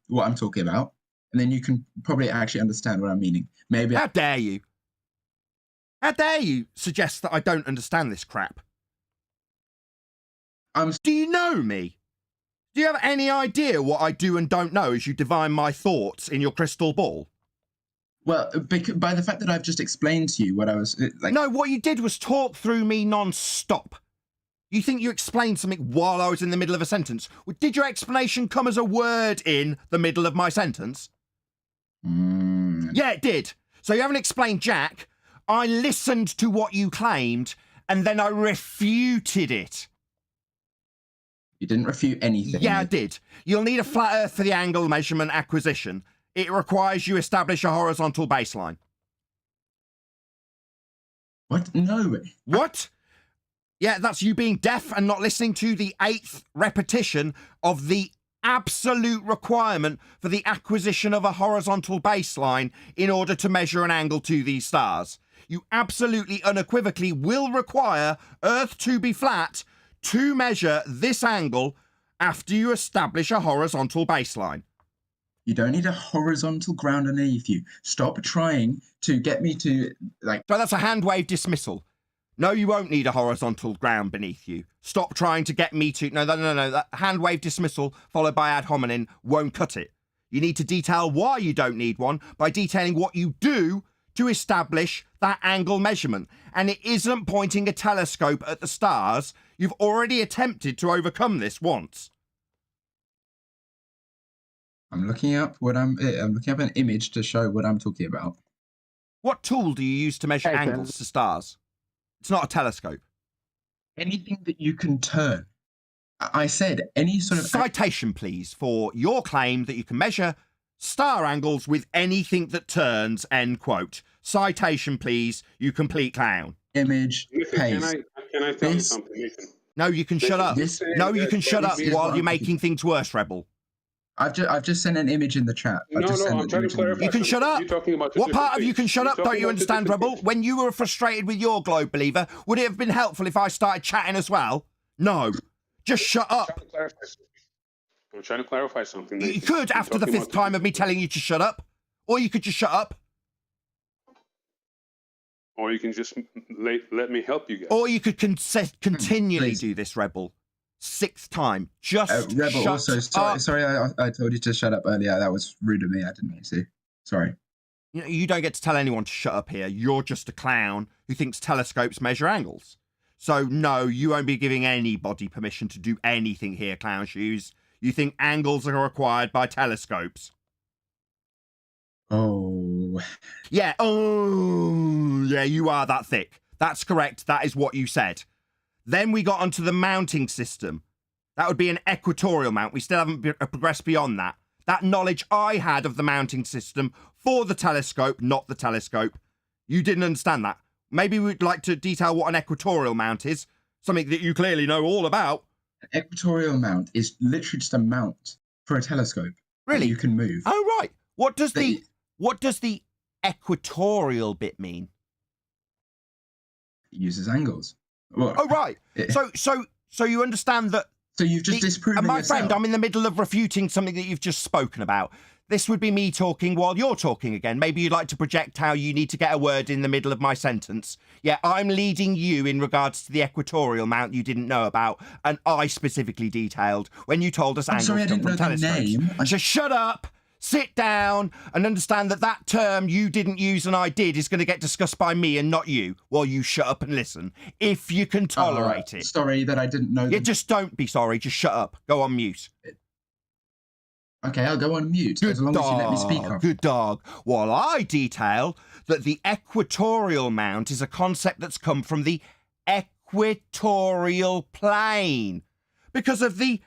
[SPEAKER 5] what I'm talking about, and then you can probably actually understand what I'm meaning. Maybe.
[SPEAKER 1] How dare you? How dare you suggest that I don't understand this crap? Do you know me? Do you have any idea what I do and don't know as you divine my thoughts in your crystal ball?
[SPEAKER 5] Well, by the fact that I've just explained to you what I was... like.
[SPEAKER 1] No, what you did was talk through me non-stop. You think you explained something while I was in the middle of a sentence? Did your explanation come as a word in the middle of my sentence? Yeah, it did. So you haven't explained Jack. I listened to what you claimed, and then I refuted it.
[SPEAKER 5] You didn't refute anything.
[SPEAKER 1] Yeah, I did. You'll need a flat Earth for the angle measurement acquisition. It requires you establish a horizontal baseline.
[SPEAKER 5] What? No.
[SPEAKER 1] What? Yeah, that's you being deaf and not listening to the 8th repetition of the absolute requirement for the acquisition of a horizontal baseline in order to measure an angle to these stars. You absolutely unequivocally will require Earth to be flat to measure this angle after you establish a horizontal baseline.
[SPEAKER 5] You don't need a horizontal ground underneath you. Stop trying to get me to, like...
[SPEAKER 1] So that's a hand wave dismissal. No, you won't need a horizontal ground beneath you. Stop trying to get me to... No. That hand wave dismissal followed by ad hominem won't cut it. You need to detail why you don't need one by detailing what you do to establish that angle measurement. And it isn't pointing a telescope at the stars. You've already attempted to overcome this once.
[SPEAKER 5] I'm looking up an image to show what I'm talking about.
[SPEAKER 1] What tool do you use to measure
[SPEAKER 4] Nathan.
[SPEAKER 1] angles to stars? It's not a telescope.
[SPEAKER 5] Anything that you can turn. I said any sort of
[SPEAKER 1] Citation, please, for your claim that you can measure star angles with anything that turns, end quote. Citation, please, you complete clown.
[SPEAKER 5] image
[SPEAKER 9] Nathan,
[SPEAKER 5] paste.
[SPEAKER 9] can I tell you
[SPEAKER 5] This-
[SPEAKER 9] something, Nathan?
[SPEAKER 1] No, you can shut up.
[SPEAKER 5] This-
[SPEAKER 1] No, you can shut up
[SPEAKER 5] this is
[SPEAKER 1] while
[SPEAKER 5] what
[SPEAKER 1] you're
[SPEAKER 5] I'm
[SPEAKER 1] making things worse, Rebel.
[SPEAKER 5] I've just sent an image in the chat.
[SPEAKER 9] No, I'm trying to clarify.
[SPEAKER 1] You can shut up.
[SPEAKER 9] You're talking about two
[SPEAKER 1] What part
[SPEAKER 9] different
[SPEAKER 1] of you
[SPEAKER 9] things.
[SPEAKER 1] can shut
[SPEAKER 9] You're
[SPEAKER 1] up?
[SPEAKER 9] talking
[SPEAKER 1] Don't you
[SPEAKER 9] about two
[SPEAKER 1] understand,
[SPEAKER 9] different
[SPEAKER 1] Rebel?
[SPEAKER 9] things.
[SPEAKER 1] When you were frustrated with your globe believer, would it have been helpful if I started chatting as well? No. Just shut up.
[SPEAKER 9] I'm trying to clarify something.
[SPEAKER 1] You
[SPEAKER 9] Nathan.
[SPEAKER 1] could
[SPEAKER 9] You're
[SPEAKER 1] after the
[SPEAKER 9] talking
[SPEAKER 1] fifth
[SPEAKER 9] about
[SPEAKER 1] time of me
[SPEAKER 9] two
[SPEAKER 1] telling you to shut up. Or you could just shut up.
[SPEAKER 9] Or you can just let me help you guys.
[SPEAKER 1] Or you could continually
[SPEAKER 5] Please.
[SPEAKER 1] do this, Rebel. Sixth time. Just
[SPEAKER 5] Rebel,
[SPEAKER 1] shut
[SPEAKER 5] also,
[SPEAKER 1] up.
[SPEAKER 5] sorry, I told you to shut up earlier. That was rude of me. I didn't mean to. Sorry.
[SPEAKER 1] You know, you don't get to tell anyone to shut up here. You're just a clown who thinks telescopes measure angles. So, no, you won't be giving anybody permission to do anything here, Clown Shoes. You think angles are required by telescopes.
[SPEAKER 5] Oh.
[SPEAKER 1] Yeah, oh, yeah, you are that thick. That's correct. That is what you said. Then we got onto the mounting system. That would be an equatorial mount. We still haven't progressed beyond that. That knowledge I had of the mounting system for the telescope, not the telescope. You didn't understand that. Maybe we'd like to detail what an equatorial mount is, something that you clearly know all about.
[SPEAKER 5] An equatorial mount is literally just a mount for a telescope. that
[SPEAKER 1] Really?
[SPEAKER 5] You can move.
[SPEAKER 1] Oh, right. What does
[SPEAKER 5] But
[SPEAKER 1] the equatorial bit mean?
[SPEAKER 5] It uses angles. Well,
[SPEAKER 1] Oh, right.
[SPEAKER 5] it-
[SPEAKER 1] So you understand that.
[SPEAKER 5] so you've just disproven
[SPEAKER 1] And my
[SPEAKER 5] yourself.
[SPEAKER 1] friend, I'm in the middle of refuting something that you've just spoken about. This would be me talking while you're talking again. Maybe you'd like to project how you need to get a word in the middle of my sentence. Yeah, I'm leading you in regards to the equatorial mount you didn't know about, and I specifically detailed when you told us
[SPEAKER 5] I'm
[SPEAKER 1] angles
[SPEAKER 5] sorry, I
[SPEAKER 1] come
[SPEAKER 5] didn't
[SPEAKER 1] from
[SPEAKER 5] know the
[SPEAKER 1] telescopes.
[SPEAKER 5] name.
[SPEAKER 1] Just shut up, sit down, and understand that that term you didn't use and I did is going to get discussed by me and not you, while you shut up and listen, if you can tolerate it.
[SPEAKER 5] Sorry that I didn't know.
[SPEAKER 1] Yeah, just don't be sorry. Just shut up. Go on mute.
[SPEAKER 5] Okay, I'll go on mute as long as you let me speak.
[SPEAKER 1] Good dog. While I detail that the equatorial mount is a concept that's come from the equatorial plane because of the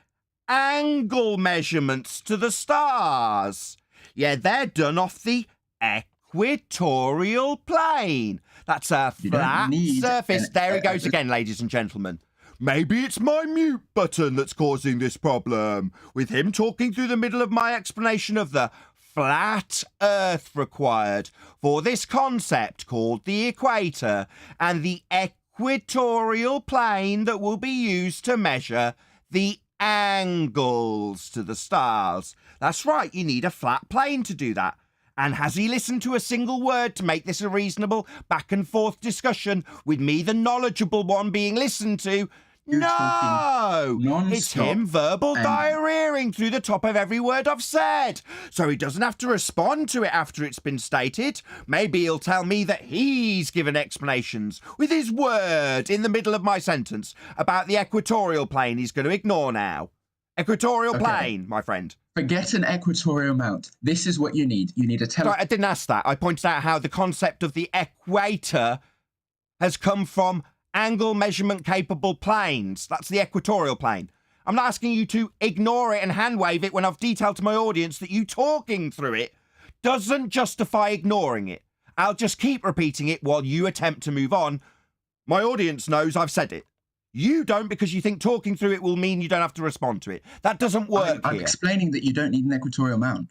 [SPEAKER 1] angle measurements to the stars. Yeah, they're done off the equatorial plane. That's a
[SPEAKER 5] You don't
[SPEAKER 1] flat
[SPEAKER 5] need
[SPEAKER 1] surface.
[SPEAKER 5] an-
[SPEAKER 1] There he goes again, ladies and gentlemen. Maybe it's my mute button that's causing this problem, with him talking through the middle of my explanation of the flat Earth required for this concept called the equator and the equatorial plane that will be used to measure the angles to the stars. That's right, you need a flat plane to do that. And has he listened to a single word to make this a reasonable back and forth discussion with me, the knowledgeable one, being listened to?
[SPEAKER 5] You're
[SPEAKER 1] No!
[SPEAKER 5] talking
[SPEAKER 1] It's
[SPEAKER 5] non-stop
[SPEAKER 1] him verbal
[SPEAKER 5] and-
[SPEAKER 1] diarrheaing through the top of every word I've said. So he doesn't have to respond to it after it's been stated. Maybe he'll tell me that he's given explanations with his word in the middle of my sentence about the equatorial plane he's going to ignore now. Equatorial
[SPEAKER 5] Okay.
[SPEAKER 1] plane, my friend.
[SPEAKER 5] Forget an equatorial mount. This is what you need. You need a
[SPEAKER 1] Sorry, I didn't ask that. I pointed out how the concept of the equator has come from angle measurement capable planes. That's the equatorial plane. I'm not asking you to ignore it and hand wave it when I've detailed to my audience that you talking through it doesn't justify ignoring it. I'll just keep repeating it while you attempt to move on. My audience knows I've said it. You don't because you think talking through it will mean you don't have to respond to it. That doesn't work
[SPEAKER 5] I'm
[SPEAKER 1] here.
[SPEAKER 5] explaining that you don't need an equatorial mount.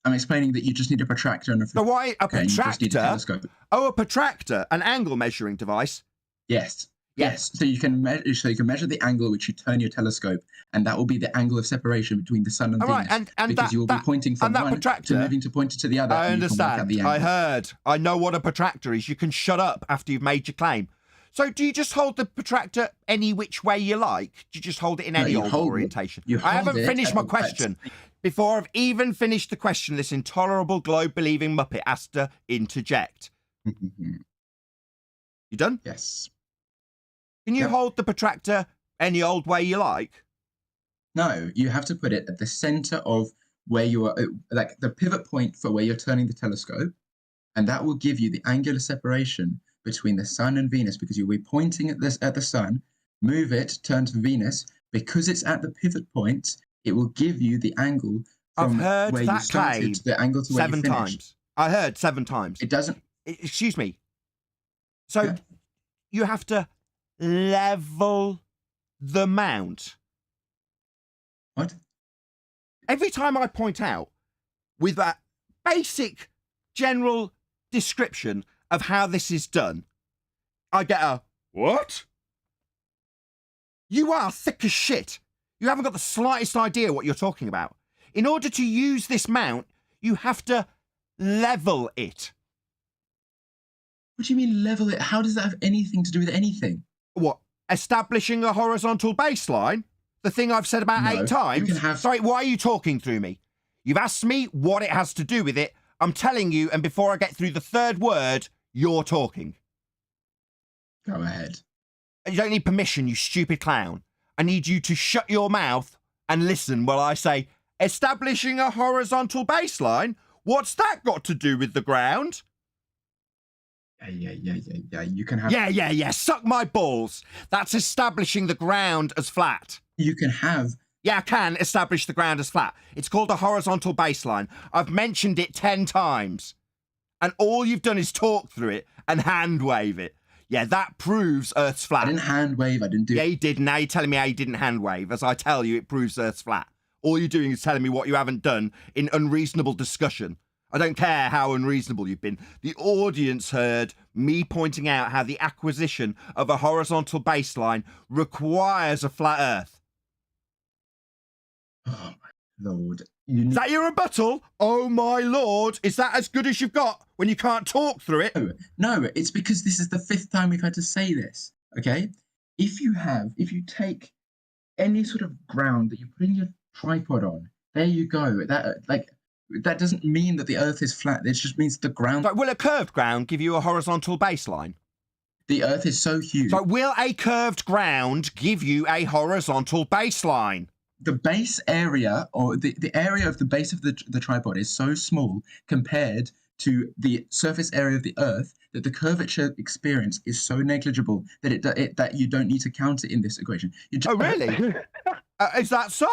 [SPEAKER 5] I'm explaining that you just need a protractor and a.
[SPEAKER 1] So why a
[SPEAKER 5] Okay, you just need a
[SPEAKER 1] protractor?
[SPEAKER 5] telescope.
[SPEAKER 1] Oh, a protractor, an angle measuring device.
[SPEAKER 5] Yes.
[SPEAKER 1] Yes.
[SPEAKER 5] So you can measure. So you can measure the angle at which you turn your telescope, and that will be the angle of separation between the sun and
[SPEAKER 1] All right,
[SPEAKER 5] Venus.
[SPEAKER 1] and
[SPEAKER 5] because
[SPEAKER 1] that,
[SPEAKER 5] you will
[SPEAKER 1] that,
[SPEAKER 5] be pointing from
[SPEAKER 1] and that
[SPEAKER 5] one
[SPEAKER 1] protractor,
[SPEAKER 5] to moving to pointing to the other.
[SPEAKER 1] I
[SPEAKER 5] and you can work out
[SPEAKER 1] understand.
[SPEAKER 5] the
[SPEAKER 1] I
[SPEAKER 5] angle.
[SPEAKER 1] heard. I know what a protractor is. You can shut up after you've made your claim. So do you just hold the protractor any which way you like? Do you just hold it in any old orientation? I haven't finished my question. Before I've even finished the question, this intolerable globe-believing muppet has to interject. You done?
[SPEAKER 5] Yes.
[SPEAKER 1] Can you hold the protractor any old way you like?
[SPEAKER 5] No, you have to put it at the center of where you are, like the pivot point for where you're turning the telescope, and that will give you the angular separation between the sun and Venus, because you'll be pointing at the sun, move it, turn to Venus. Because it's at the pivot point, it will give you the angle from where you started to the angle to where you finished.
[SPEAKER 1] 7 times. I heard 7 times.
[SPEAKER 5] It doesn't.
[SPEAKER 1] Excuse me. So you have to level the mount.
[SPEAKER 5] What?
[SPEAKER 1] Every time I point out with that basic general description of how this is done, I get a, what? You are thick as shit. You haven't got the slightest idea what you're talking about. In order to use this mount, you have to level it.
[SPEAKER 5] What do you mean level it? How does that have anything to do with anything?
[SPEAKER 1] What? Establishing a horizontal baseline? The thing I've said about 8 times?
[SPEAKER 5] You can have...
[SPEAKER 1] Sorry, why are you talking through me? You've asked me what it has to do with it. I'm telling you, and before I get through the 3rd word, you're talking.
[SPEAKER 5] Go ahead.
[SPEAKER 1] You don't need permission, you stupid clown. I need you to shut your mouth and listen while I say, establishing a horizontal baseline? What's that got to do with the ground?
[SPEAKER 5] Yeah. You can have...
[SPEAKER 1] Yeah. Suck my balls. That's establishing the ground as flat.
[SPEAKER 5] You can have...
[SPEAKER 1] Yeah, I can establish the ground as flat. It's called a horizontal baseline. I've mentioned it 10 times. And all you've done is talk through it and hand wave it. Yeah, that proves Earth's flat.
[SPEAKER 5] I didn't hand wave. I didn't do...
[SPEAKER 1] Yeah, you did. Now you're telling me how you didn't hand wave. As I tell you, it proves Earth's flat. All you're doing is telling me what you haven't done in unreasonable discussion. I don't care how unreasonable you've been. The audience heard me pointing out how the acquisition of a horizontal baseline requires a flat Earth.
[SPEAKER 5] Oh, my Lord.
[SPEAKER 1] Is that your rebuttal? Oh, my Lord. Is that as good as you've got when you can't talk through it?
[SPEAKER 5] No, it's because this is the 5th time we've had to say this, okay? If you take any sort of ground that you put in your tripod on, there you go. That doesn't mean that the Earth is flat. It just means the ground...
[SPEAKER 1] So will a curved ground give you a horizontal baseline?
[SPEAKER 5] The Earth is so huge.
[SPEAKER 1] So will a curved ground give you a horizontal baseline?
[SPEAKER 5] The base area, or the area of the base of the tripod is so small compared to the surface area of the Earth that the curvature experience is so negligible that that you don't need to count it in this equation.
[SPEAKER 1] Oh, really? Is that so?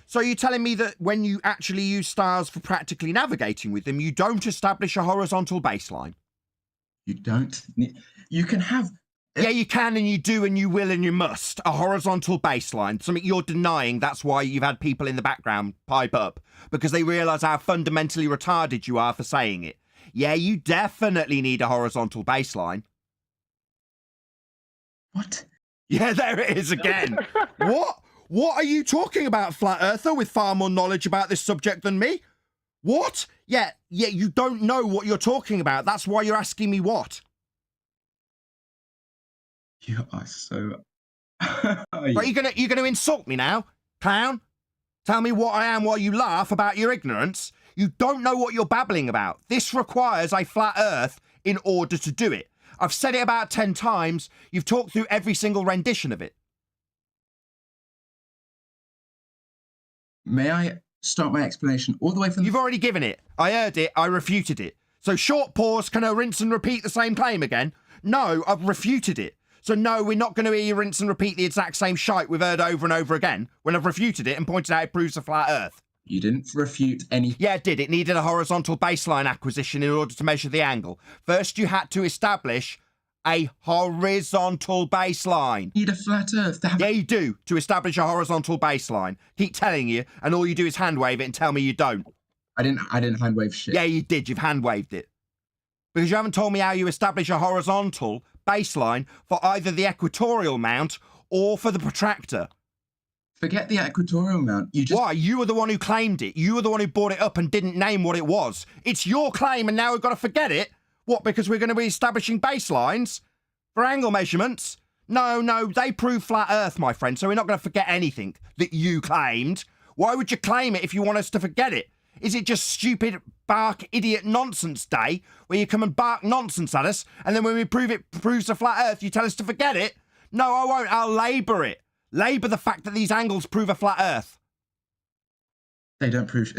[SPEAKER 1] So you're telling me that when you actually use stars for practically navigating with them, you don't establish a horizontal baseline?
[SPEAKER 5] You don't. You can have...
[SPEAKER 1] Yeah, you can and you do and you will and you must. A horizontal baseline. Something you're denying. That's why you've had people in the background pipe up. Because they realise how fundamentally retarded you are for saying it. Yeah, you definitely need a horizontal baseline.
[SPEAKER 5] What?
[SPEAKER 1] Yeah, there it is again. What? What are you talking about, Flat Earther, with far more knowledge about this subject than me? What? Yeah, you don't know what you're talking about. That's why you're asking me what.
[SPEAKER 5] You are so...
[SPEAKER 1] But you're gonna insult me now, clown? Tell me what I am while you laugh about your ignorance? You don't know what you're babbling about. This requires a flat Earth in order to do it. I've said it about 10 times. You've talked through every single rendition of it.
[SPEAKER 5] May I start my explanation all the way from...
[SPEAKER 1] You've already given it. I heard it. I refuted it. So short pause, can I rinse and repeat the same claim again? No, I've refuted it. So no, we're not going to hear you rinse and repeat the exact same shite we've heard over and over again when I've refuted it and pointed out it proves a flat Earth.
[SPEAKER 5] You didn't refute any...
[SPEAKER 1] Yeah, it did. It needed a horizontal baseline acquisition in order to measure the angle. First, you had to establish a horizontal baseline.
[SPEAKER 5] You need a flat Earth to have...
[SPEAKER 1] Yeah, you do, to establish a horizontal baseline. Keep telling you, and all you do is hand wave it and tell me you don't.
[SPEAKER 5] I didn't hand wave shit.
[SPEAKER 1] Yeah, you did. You've hand waved it. Because you haven't told me how you establish a horizontal baseline for either the equatorial mount or for the protractor.
[SPEAKER 5] Forget the equatorial mount.
[SPEAKER 1] Why? You were the one who claimed it. You were the one who brought it up and didn't name what it was. It's your claim and now we've got to forget it. What, because we're going to be establishing baselines? For angle measurements, no, they prove flat Earth, my friend, so we're not going to forget anything that you claimed. Why would you claim it if you want us to forget it? Is it just stupid, bark, idiot nonsense day where you come and bark nonsense at us, and then when we prove it proves a flat Earth, you tell us to forget it? No, I won't. I'll labour it. Labour the fact that these angles prove a flat Earth.
[SPEAKER 5] They don't prove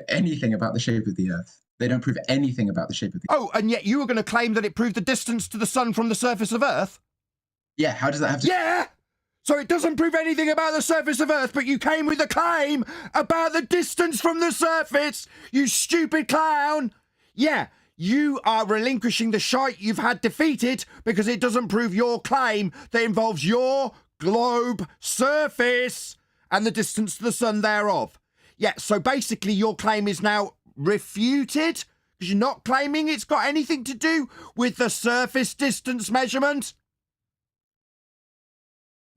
[SPEAKER 5] anything about the shape of the Earth. They don't prove anything about the shape of the Earth.
[SPEAKER 1] Oh, and yet you were going to claim that it proved the distance to the sun from the surface of Earth?
[SPEAKER 5] Yeah, how does that have to...
[SPEAKER 1] Yeah! So it doesn't prove anything about the surface of Earth, but you came with a claim about the distance from the surface, you stupid clown! Yeah, you are relinquishing the shite you've had defeated because it doesn't prove your claim that involves your globe surface and the distance to the sun thereof. Yeah, so basically your claim is now refuted because you're not claiming it's got anything to do with the surface distance measurement.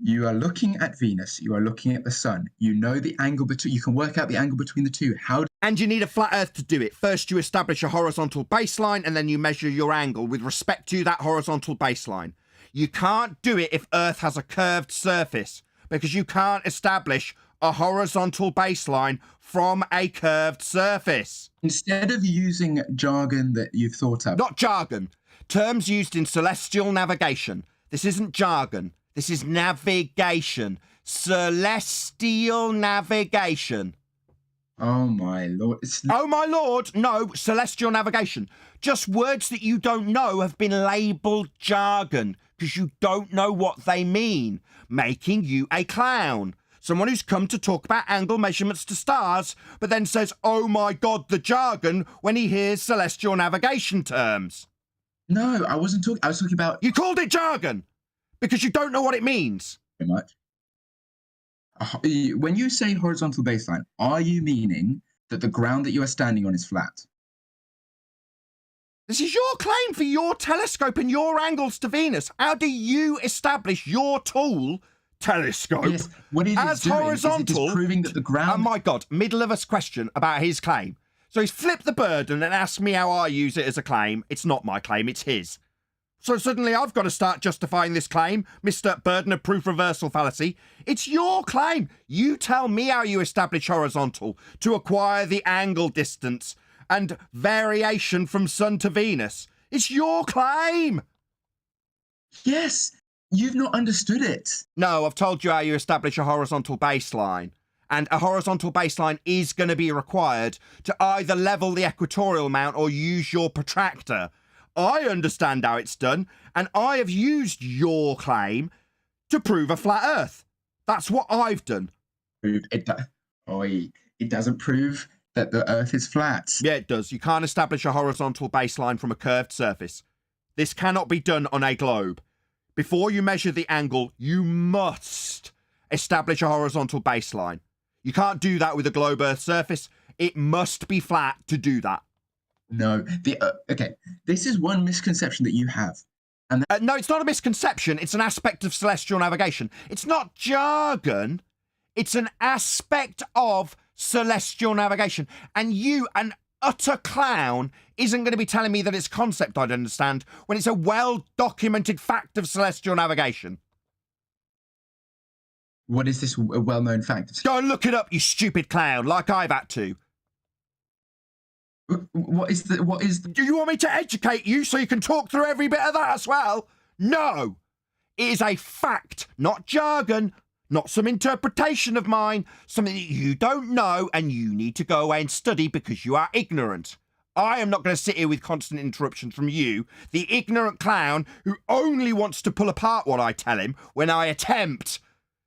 [SPEAKER 5] You are looking at Venus. You are looking at the sun. You know the angle between... You can work out the angle between the two. How...
[SPEAKER 1] And you need a flat Earth to do it. First, you establish a horizontal baseline, and then you measure your angle with respect to that horizontal baseline. You can't do it if Earth has a curved surface, because you can't establish a horizontal baseline from a curved surface.
[SPEAKER 5] Instead of using jargon that you've thought up...
[SPEAKER 1] Not jargon. Terms used in celestial navigation. This isn't jargon. This is navigation. Celestial navigation.
[SPEAKER 5] Oh, my Lord.
[SPEAKER 1] Oh, my Lord. No, celestial navigation. Just words that you don't know have been labelled jargon because you don't know what they mean, making you a clown. Someone who's come to talk about angle measurements to stars, but then says, oh, my God, the jargon when he hears celestial navigation terms.
[SPEAKER 5] No, I wasn't talking... I was talking about...
[SPEAKER 1] You called it jargon because you don't know what it means.
[SPEAKER 5] Very much. When you say horizontal baseline, are you meaning that the ground that you are standing on is flat?
[SPEAKER 1] This is your claim for your telescope and your angles to Venus. How do you establish your tool, telescope,
[SPEAKER 5] yes. What is
[SPEAKER 1] as
[SPEAKER 5] it doing?
[SPEAKER 1] horizontal?
[SPEAKER 5] Is it just proving that the ground...
[SPEAKER 1] Oh, my God. Middle of us question about his claim. So he's flipped the burden and asked me how I use it as a claim. It's not my claim, it's his. So suddenly I've got to start justifying this claim, Mr. Burden of Proof Reversal Fallacy. It's your claim. You tell me how you establish horizontal to acquire the angle distance and variation from Sun to Venus. It's your claim.
[SPEAKER 5] Yes, you've not understood it.
[SPEAKER 1] No, I've told you how you establish a horizontal baseline. And a horizontal baseline is going to be required to either level the equatorial mount or use your protractor. I understand how it's done, and I have used your claim to prove a flat Earth. That's what I've done.
[SPEAKER 5] It doesn't prove that the Earth is flat.
[SPEAKER 1] Yeah, it does. You can't establish a horizontal baseline from a curved surface. This cannot be done on a globe. Before you measure the angle, you must establish a horizontal baseline. You can't do that with a globe Earth surface. It must be flat to do that.
[SPEAKER 5] No, okay. This is one misconception that you have. And
[SPEAKER 1] no, it's not a misconception. It's an aspect of celestial navigation. It's not jargon. It's an aspect of celestial navigation. And you, an utter clown, isn't going to be telling me that it's a concept I'd understand when it's a well-documented fact of celestial navigation.
[SPEAKER 5] What is this well-known fact?
[SPEAKER 1] Go and look it up, you stupid clown, like I've had to.
[SPEAKER 5] What is the...
[SPEAKER 1] Do you want me to educate you so you can talk through every bit of that as well? No! It is a fact, not jargon, not some interpretation of mine, something that you don't know and you need to go away and study because you are ignorant. I am not going to sit here with constant interruptions from you, the ignorant clown who only wants to pull apart what I tell him when I attempt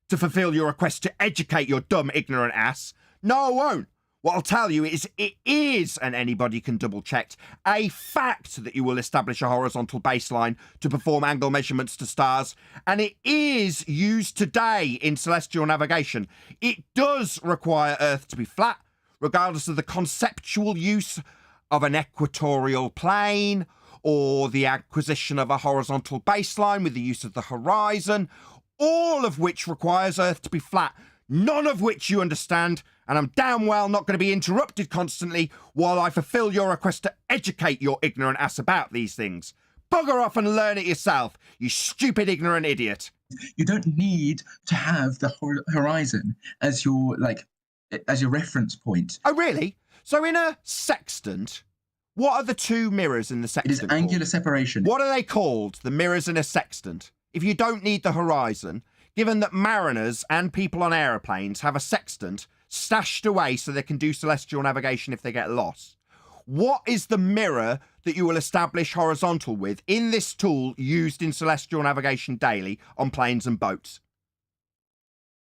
[SPEAKER 1] to fulfill your request to educate your dumb, ignorant ass. No, I won't. What I'll tell you is it is, and anybody can double-check, a fact that you will establish a horizontal baseline to perform angle measurements to stars, and it is used today in celestial navigation. It does require Earth to be flat, regardless of the conceptual use of an equatorial plane, or the acquisition of a horizontal baseline with the use of the horizon, all of which requires Earth to be flat, none of which you understand, and I'm damn well not going to be interrupted constantly while I fulfill your request to educate your ignorant ass about these things. Bugger off and learn it yourself, you stupid, ignorant idiot.
[SPEAKER 5] You don't need to have the horizon as your reference point.
[SPEAKER 1] Oh, really? So in a sextant, what are the two mirrors in the sextant
[SPEAKER 5] It is angular
[SPEAKER 1] called?
[SPEAKER 5] separation.
[SPEAKER 1] What are they called, the mirrors in a sextant? If you don't need the horizon, given that mariners and people on aeroplanes have a sextant stashed away so they can do celestial navigation if they get lost, what is the mirror that you will establish horizontal with in this tool used in celestial navigation daily on planes and boats?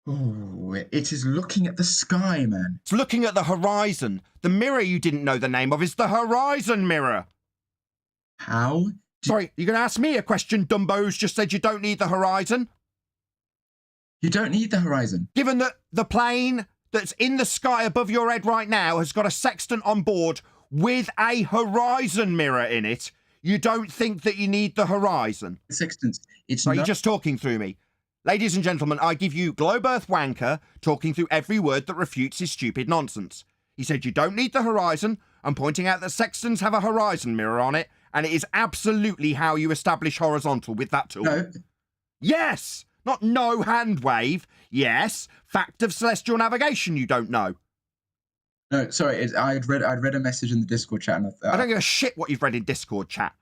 [SPEAKER 5] Oh, it is looking at the sky, man.
[SPEAKER 1] It's looking at the horizon. The mirror you didn't know the name of is the horizon mirror.
[SPEAKER 5] How?
[SPEAKER 1] Sorry, you're going to ask me a question, Dumbo, who's just said you don't need the horizon?
[SPEAKER 5] You don't need the horizon.
[SPEAKER 1] Given that the plane that's in the sky above your head right now has got a sextant on board with a horizon mirror in it, you don't think that you need the horizon?
[SPEAKER 5] Sextants.
[SPEAKER 1] So you're just talking through me. Ladies and gentlemen, I give you Globe Earth Wanker talking through every word that refutes his stupid nonsense. He said you don't need the horizon. I'm pointing out that sextants have a horizon mirror on it, and it is absolutely how you establish horizontal with that tool.
[SPEAKER 5] No.
[SPEAKER 1] Yes! Not no hand wave. Yes. Fact of celestial navigation you don't know.
[SPEAKER 5] No, sorry. I'd read a message in the Discord chat. And
[SPEAKER 1] I don't give a shit what you've read in Discord chat.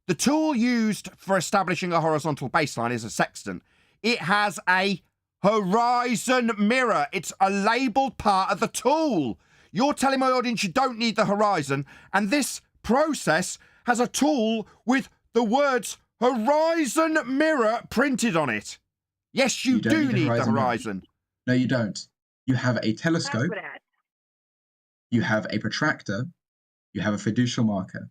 [SPEAKER 1] The tool used for establishing a horizontal baseline is a sextant. It has a horizon mirror. It's a labelled part of the tool. You're telling my audience you don't need the horizon, and this process has a tool with the words horizon mirror printed on it. Yes, you do need the horizon.
[SPEAKER 5] No, you don't. You have a telescope. You have a protractor. You have a fiducial marker.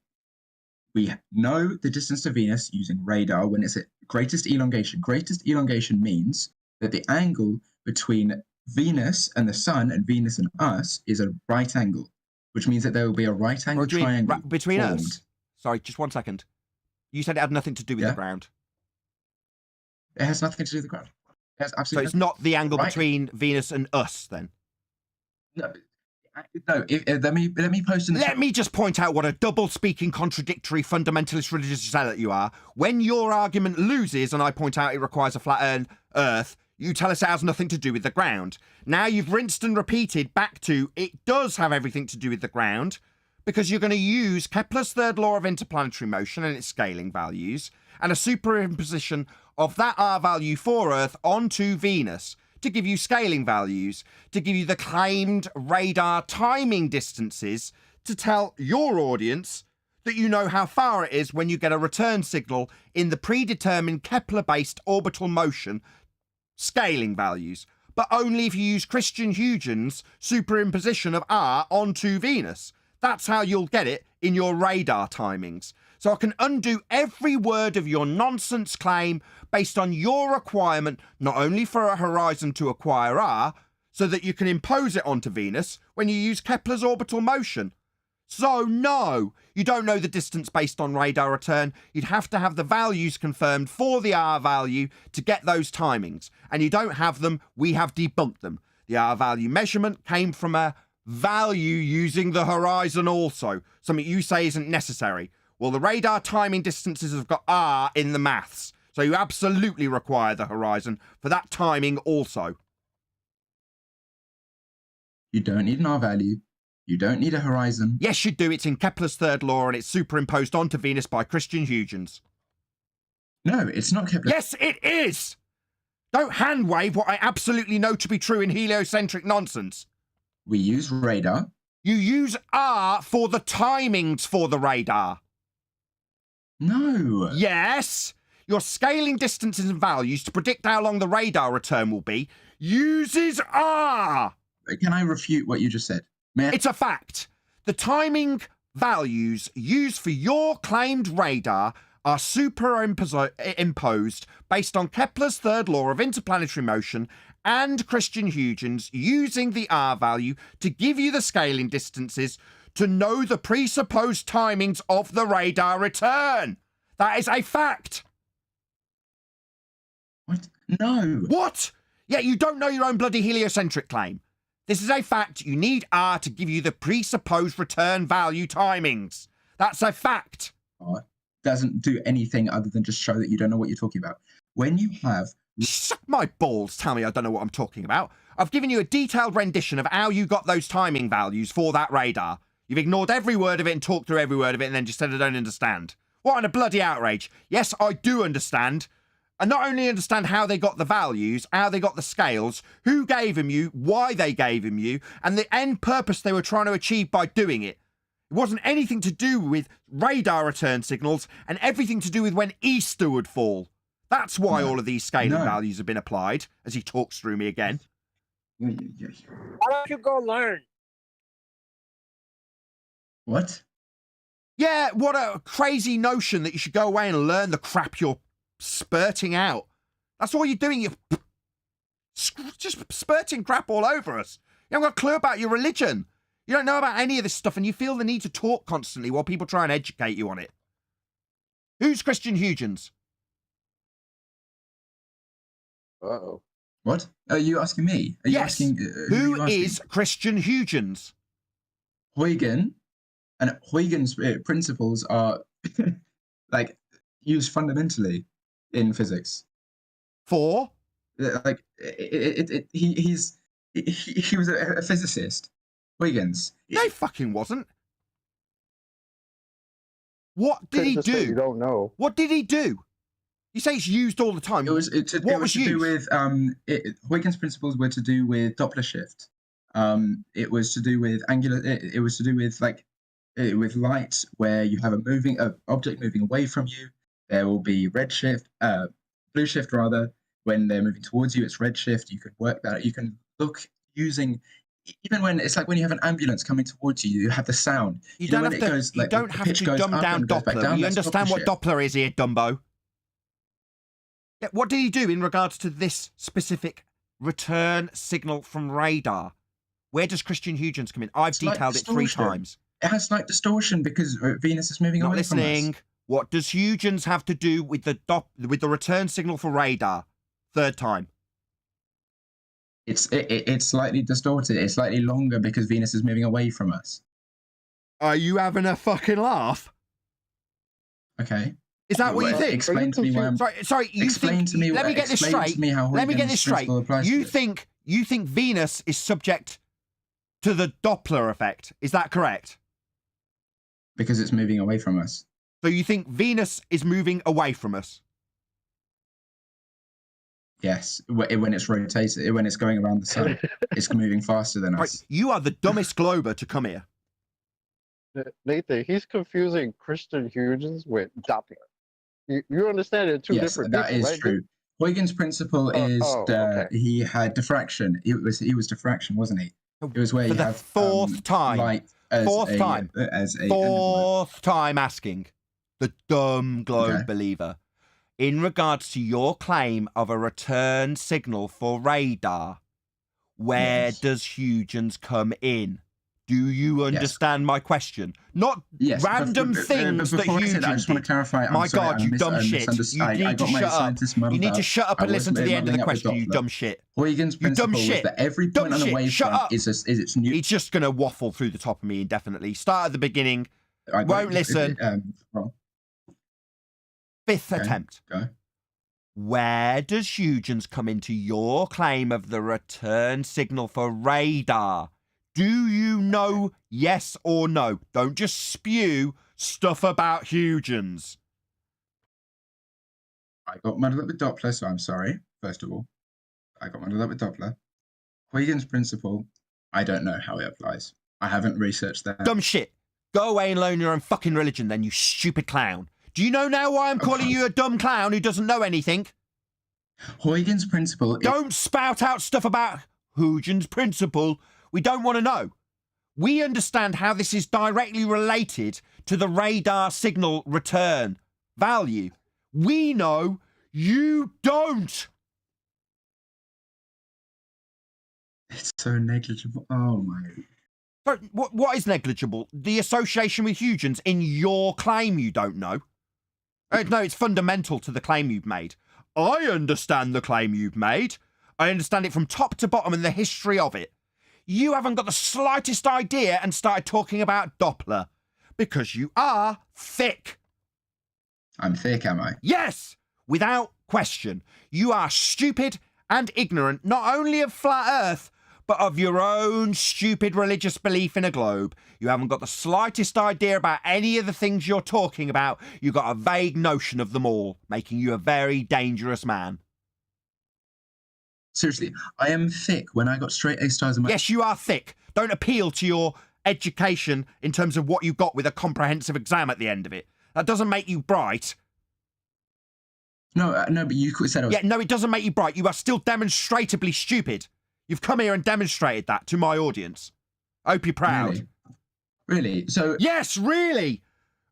[SPEAKER 5] We know the distance to Venus using radar when it's at greatest elongation. Greatest elongation means that the angle between Venus and the sun and Venus and us is a right angle, which means that there will be a right angle triangle
[SPEAKER 1] between
[SPEAKER 5] formed.
[SPEAKER 1] us. Sorry, just 1 second. You said it had nothing to do with the ground.
[SPEAKER 5] It has nothing to do with the ground. It has absolutely.
[SPEAKER 1] So it's not the angle between Venus and us, then.
[SPEAKER 5] No. Let me post in the
[SPEAKER 1] Let me just point out what a double-speaking, contradictory, fundamentalist religious zealot you are. When your argument loses and I point out it requires a flat Earth, you tell us it has nothing to do with the ground. Now you've rinsed and repeated back to it does have everything to do with the ground, because you're going to use Kepler's third law of interplanetary motion and its scaling values and a superimposition of that R value for Earth onto Venus to give you scaling values, to give you the claimed radar timing distances, to tell your audience that you know how far it is when you get a return signal in the predetermined Kepler-based orbital motion scaling values, but only if you use Christian Huygens' superimposition of R onto Venus. That's how you'll get it in your radar timings. So I can undo every word of your nonsense claim based on your requirement not only for a horizon to acquire R, so that you can impose it onto Venus when you use Kepler's orbital motion. So no, you don't know the distance based on radar return. You'd have to have the values confirmed for the R value to get those timings. And you don't have them, we have debunked them. The R value measurement came from a value using the horizon also, something you say isn't necessary. Well, the radar timing distances have got R in the maths, so you absolutely require the horizon for that timing also.
[SPEAKER 5] You don't need an R value. You don't need a horizon.
[SPEAKER 1] Yes, you do. It's in Kepler's third law, and it's superimposed onto Venus by Christian Huygens.
[SPEAKER 5] No, it's not Kepler.
[SPEAKER 1] Yes, it is! Don't hand wave what I absolutely know to be true in heliocentric nonsense.
[SPEAKER 5] We use radar.
[SPEAKER 1] You use R for the timings for the radar.
[SPEAKER 5] No.
[SPEAKER 1] Yes. Your scaling distances and values to predict how long the radar return will be uses R.
[SPEAKER 5] Can I refute what you just said?
[SPEAKER 1] It's a fact. The timing values used for your claimed radar are superimposed based on Kepler's third law of interplanetary motion and Christian Huygens using the R value to give you the scaling distances to know the presupposed timings of the radar return. That is a fact.
[SPEAKER 5] What? No.
[SPEAKER 1] What? Yeah, you don't know your own bloody heliocentric claim. This is a fact. You need R to give you the presupposed return value timings. That's a fact.
[SPEAKER 5] doesn't do anything other than just show that you don't know what you're talking about. When you have
[SPEAKER 1] Suck my balls, tell me I don't know what I'm talking about. I've given you a detailed rendition of how you got those timing values for that radar. You've ignored every word of it and talked through every word of it and then just said I don't understand. What in a bloody outrage. Yes, I do understand. I not only understand how they got the values, how they got the scales, who gave them you, why they gave them you, and the end purpose they were trying to achieve by doing it. It wasn't anything to do with radar return signals and everything to do with when Easter would fall. That's why all of these scaling values have been applied, as he talks through me again.
[SPEAKER 2] Why don't you go learn?
[SPEAKER 5] What?
[SPEAKER 1] Yeah, what a crazy notion that you should go away and learn the crap you're spurting out. That's all you're doing. You're just spurting crap all over us. You haven't got a clue about your religion. You don't know about any of this stuff, and you feel the need to talk constantly while people try and educate you on it. Who's Christian Huygens?
[SPEAKER 6] Uh-oh.
[SPEAKER 5] What? Are you asking me? Are you
[SPEAKER 1] Yes.
[SPEAKER 5] asking,
[SPEAKER 1] Who is Christian Huygens?
[SPEAKER 5] Huygens? And Huygens' principles are like used fundamentally in physics.
[SPEAKER 1] For?
[SPEAKER 5] Like he was a physicist. Huygens.
[SPEAKER 1] No, he fucking wasn't. What did he do?
[SPEAKER 6] You don't know.
[SPEAKER 1] What did he do? You say it's used all the time.
[SPEAKER 5] What was to do with Huygens' principles were to do with Doppler shift. It was to do with angular. It was to do with with light, where you have a object moving away from you. There will be blue shift rather. When they're moving towards you, it's red shift. You can work that. You can look using. Even when it's like when you have an ambulance coming towards you, you have the sound.
[SPEAKER 1] You don't have to.
[SPEAKER 5] Goes,
[SPEAKER 1] you don't have to dumb down Doppler. You understand what Doppler is here, Dumbo? Yeah, what did he do in regards to this specific return signal from radar? Where does Christian Huygens come in? I've detailed it 3 times.
[SPEAKER 5] It has slight distortion because Venus is moving away from us.
[SPEAKER 1] What does Huygens have to do with the return signal for radar? 3rd time.
[SPEAKER 5] It's slightly distorted. It's slightly longer because Venus is moving away from us.
[SPEAKER 1] Are you having a fucking laugh?
[SPEAKER 5] Okay.
[SPEAKER 1] Is that what you think?
[SPEAKER 5] Explain to me why I'm...
[SPEAKER 1] Sorry.
[SPEAKER 5] Explain to me.
[SPEAKER 1] Let me get this straight. Let me get this straight. You think Venus is subject to the Doppler effect? Is that correct?
[SPEAKER 5] Because it's moving away from us.
[SPEAKER 1] So you think Venus is moving away from us?
[SPEAKER 5] Yes, when it's rotating, when it's going around the sun, it's moving faster than us.
[SPEAKER 1] Right. You are the dumbest glober to come here.
[SPEAKER 6] Nathan, he's confusing Christian Huygens with Doppler. You understand it? Two different.
[SPEAKER 5] That
[SPEAKER 6] people,
[SPEAKER 5] is
[SPEAKER 6] right?
[SPEAKER 5] true. Huygens' principle is that he had diffraction. He was diffraction, wasn't he? It was where
[SPEAKER 1] For
[SPEAKER 5] you
[SPEAKER 1] the
[SPEAKER 5] have
[SPEAKER 1] 4th time.
[SPEAKER 5] light as
[SPEAKER 1] Fourth time.
[SPEAKER 5] As a
[SPEAKER 1] 4th time asking the dumb globe believer. In regards to your claim of a return signal for radar, where does Huygens come in? Do you understand my question? Not random things that Huygens did.
[SPEAKER 5] I just want to clarify.
[SPEAKER 1] My God, you dumb shit. You need to shut up. You need to shut up and listen to the end of the question, you dumb shit.
[SPEAKER 5] Huygens' principle was that every point on a wavefront is its new...
[SPEAKER 1] He's just going to waffle through the top of me indefinitely. Start at the beginning. Won't listen.
[SPEAKER 5] Wrong.
[SPEAKER 1] 5th attempt.
[SPEAKER 5] Go.
[SPEAKER 1] Where does Huygens come into your claim of the return signal for radar? Do you know, yes or no? Don't just spew stuff about Huygens.
[SPEAKER 5] I got muddled up with Doppler, so I'm sorry, first of all. I got muddled up with Doppler. Huygens' principle, I don't know how it applies. I haven't researched that.
[SPEAKER 1] Dumb shit. Go away and learn your own fucking religion then, you stupid clown. Do you know now why I'm calling you a dumb clown who doesn't know anything?
[SPEAKER 5] Huygens' principle...
[SPEAKER 1] Don't spout out stuff about Huygens' principle. We don't want to know. We understand how this is directly related to the radar signal return value. We know, you don't.
[SPEAKER 5] It's so negligible. Oh, my...
[SPEAKER 1] But what is negligible? The association with Huygens in your claim you don't know? No, it's fundamental to the claim you've made. I understand the claim you've made. I understand it from top to bottom and the history of it. You haven't got the slightest idea and started talking about Doppler. Because you are thick.
[SPEAKER 5] I'm thick, am I?
[SPEAKER 1] Yes, without question. You are stupid and ignorant, not only of flat Earth, but of your own stupid religious belief in a globe. You haven't got the slightest idea about any of the things you're talking about. You've got a vague notion of them all, making you a very dangerous man.
[SPEAKER 5] Seriously, I am thick when I got straight A stars in my...
[SPEAKER 1] Yes, you are thick. Don't appeal to your education in terms of what you got with a comprehensive exam at the end of it. That doesn't make you bright.
[SPEAKER 5] No, but you said I was...
[SPEAKER 1] Yeah, no, it doesn't make you bright. You are still demonstratively stupid. You've come here and demonstrated that to my audience. I hope you're proud.
[SPEAKER 5] Really? So...
[SPEAKER 1] Yes, really!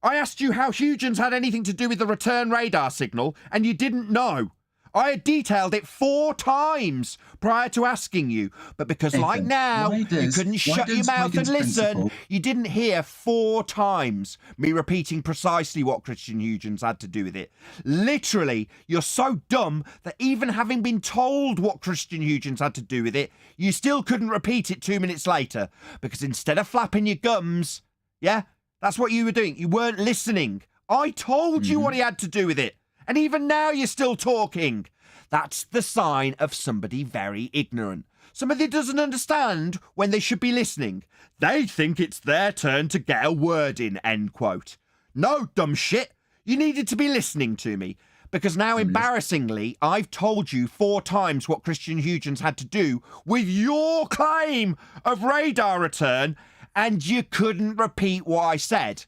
[SPEAKER 1] I asked you how Huygens had anything to do with the return radar signal, and you didn't know. I had detailed it 4 times prior to asking you, but because
[SPEAKER 5] Nathan,
[SPEAKER 1] like now, you couldn't shut your mouth and listen, you didn't hear 4 times me repeating precisely what Christian Huygens had to do with it. Literally, you're so dumb that even having been told what Christian Huygens had to do with it, you still couldn't repeat it 2 minutes later, because instead of flapping your gums, yeah, that's what you were doing. You weren't listening. I told you what he had to do with it. And even now you're still talking. That's the sign of somebody very ignorant. Somebody doesn't understand when they should be listening. They think it's their turn to get a word in, end quote. No, dumb shit. You needed to be listening to me. Because now, embarrassingly, I've told you 4 times what Christian Huygens had to do with your claim of radar return, and you couldn't repeat what I said.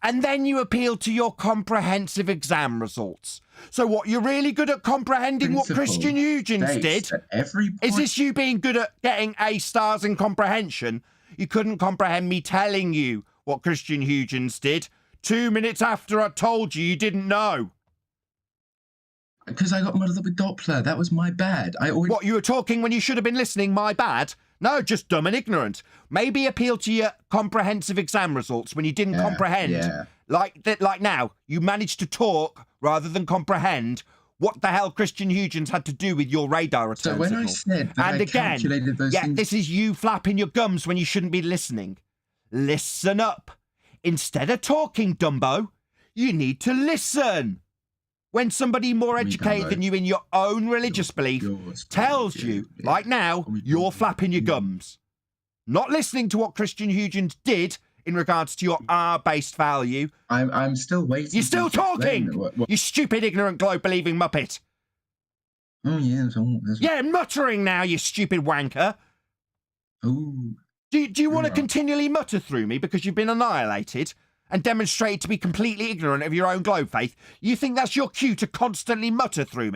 [SPEAKER 1] And then you appeal to your comprehensive exam results. So what, you're really good at comprehending what Christian Huygens did? Is this you being good at getting A stars in comprehension? You couldn't comprehend me telling you what Christian Huygens did 2 minutes after I told you didn't know.
[SPEAKER 5] Because I got muddled up with Doppler. That was my bad.
[SPEAKER 1] What, you were talking when you should have been listening? My bad? No, just dumb and ignorant. Maybe appeal to your comprehensive exam results when you didn't comprehend.
[SPEAKER 5] Yeah.
[SPEAKER 1] Like now, you managed to talk rather than comprehend what the hell Christian Huygens had to do with your radar return
[SPEAKER 5] So when
[SPEAKER 1] signal.
[SPEAKER 5] I said that I calculated those things...
[SPEAKER 1] this is you flapping your gums when you shouldn't be listening. Listen up. Instead of talking, Dumbo, you need to listen. When somebody more educated than you in your own religious belief tells you, like now, you're flapping your gums. Not listening to what Christian Huygens did in regards to your R-based value.
[SPEAKER 5] I'm still waiting.
[SPEAKER 1] You're still talking! You stupid, ignorant, globe-believing muppet.
[SPEAKER 5] Oh, yeah.
[SPEAKER 1] Yeah, muttering now, you stupid wanker.
[SPEAKER 5] Ooh.
[SPEAKER 1] Do you want to continually mutter through me because you've been annihilated and demonstrate to be completely ignorant of your own globe faith? You think that's your cue to constantly mutter through me?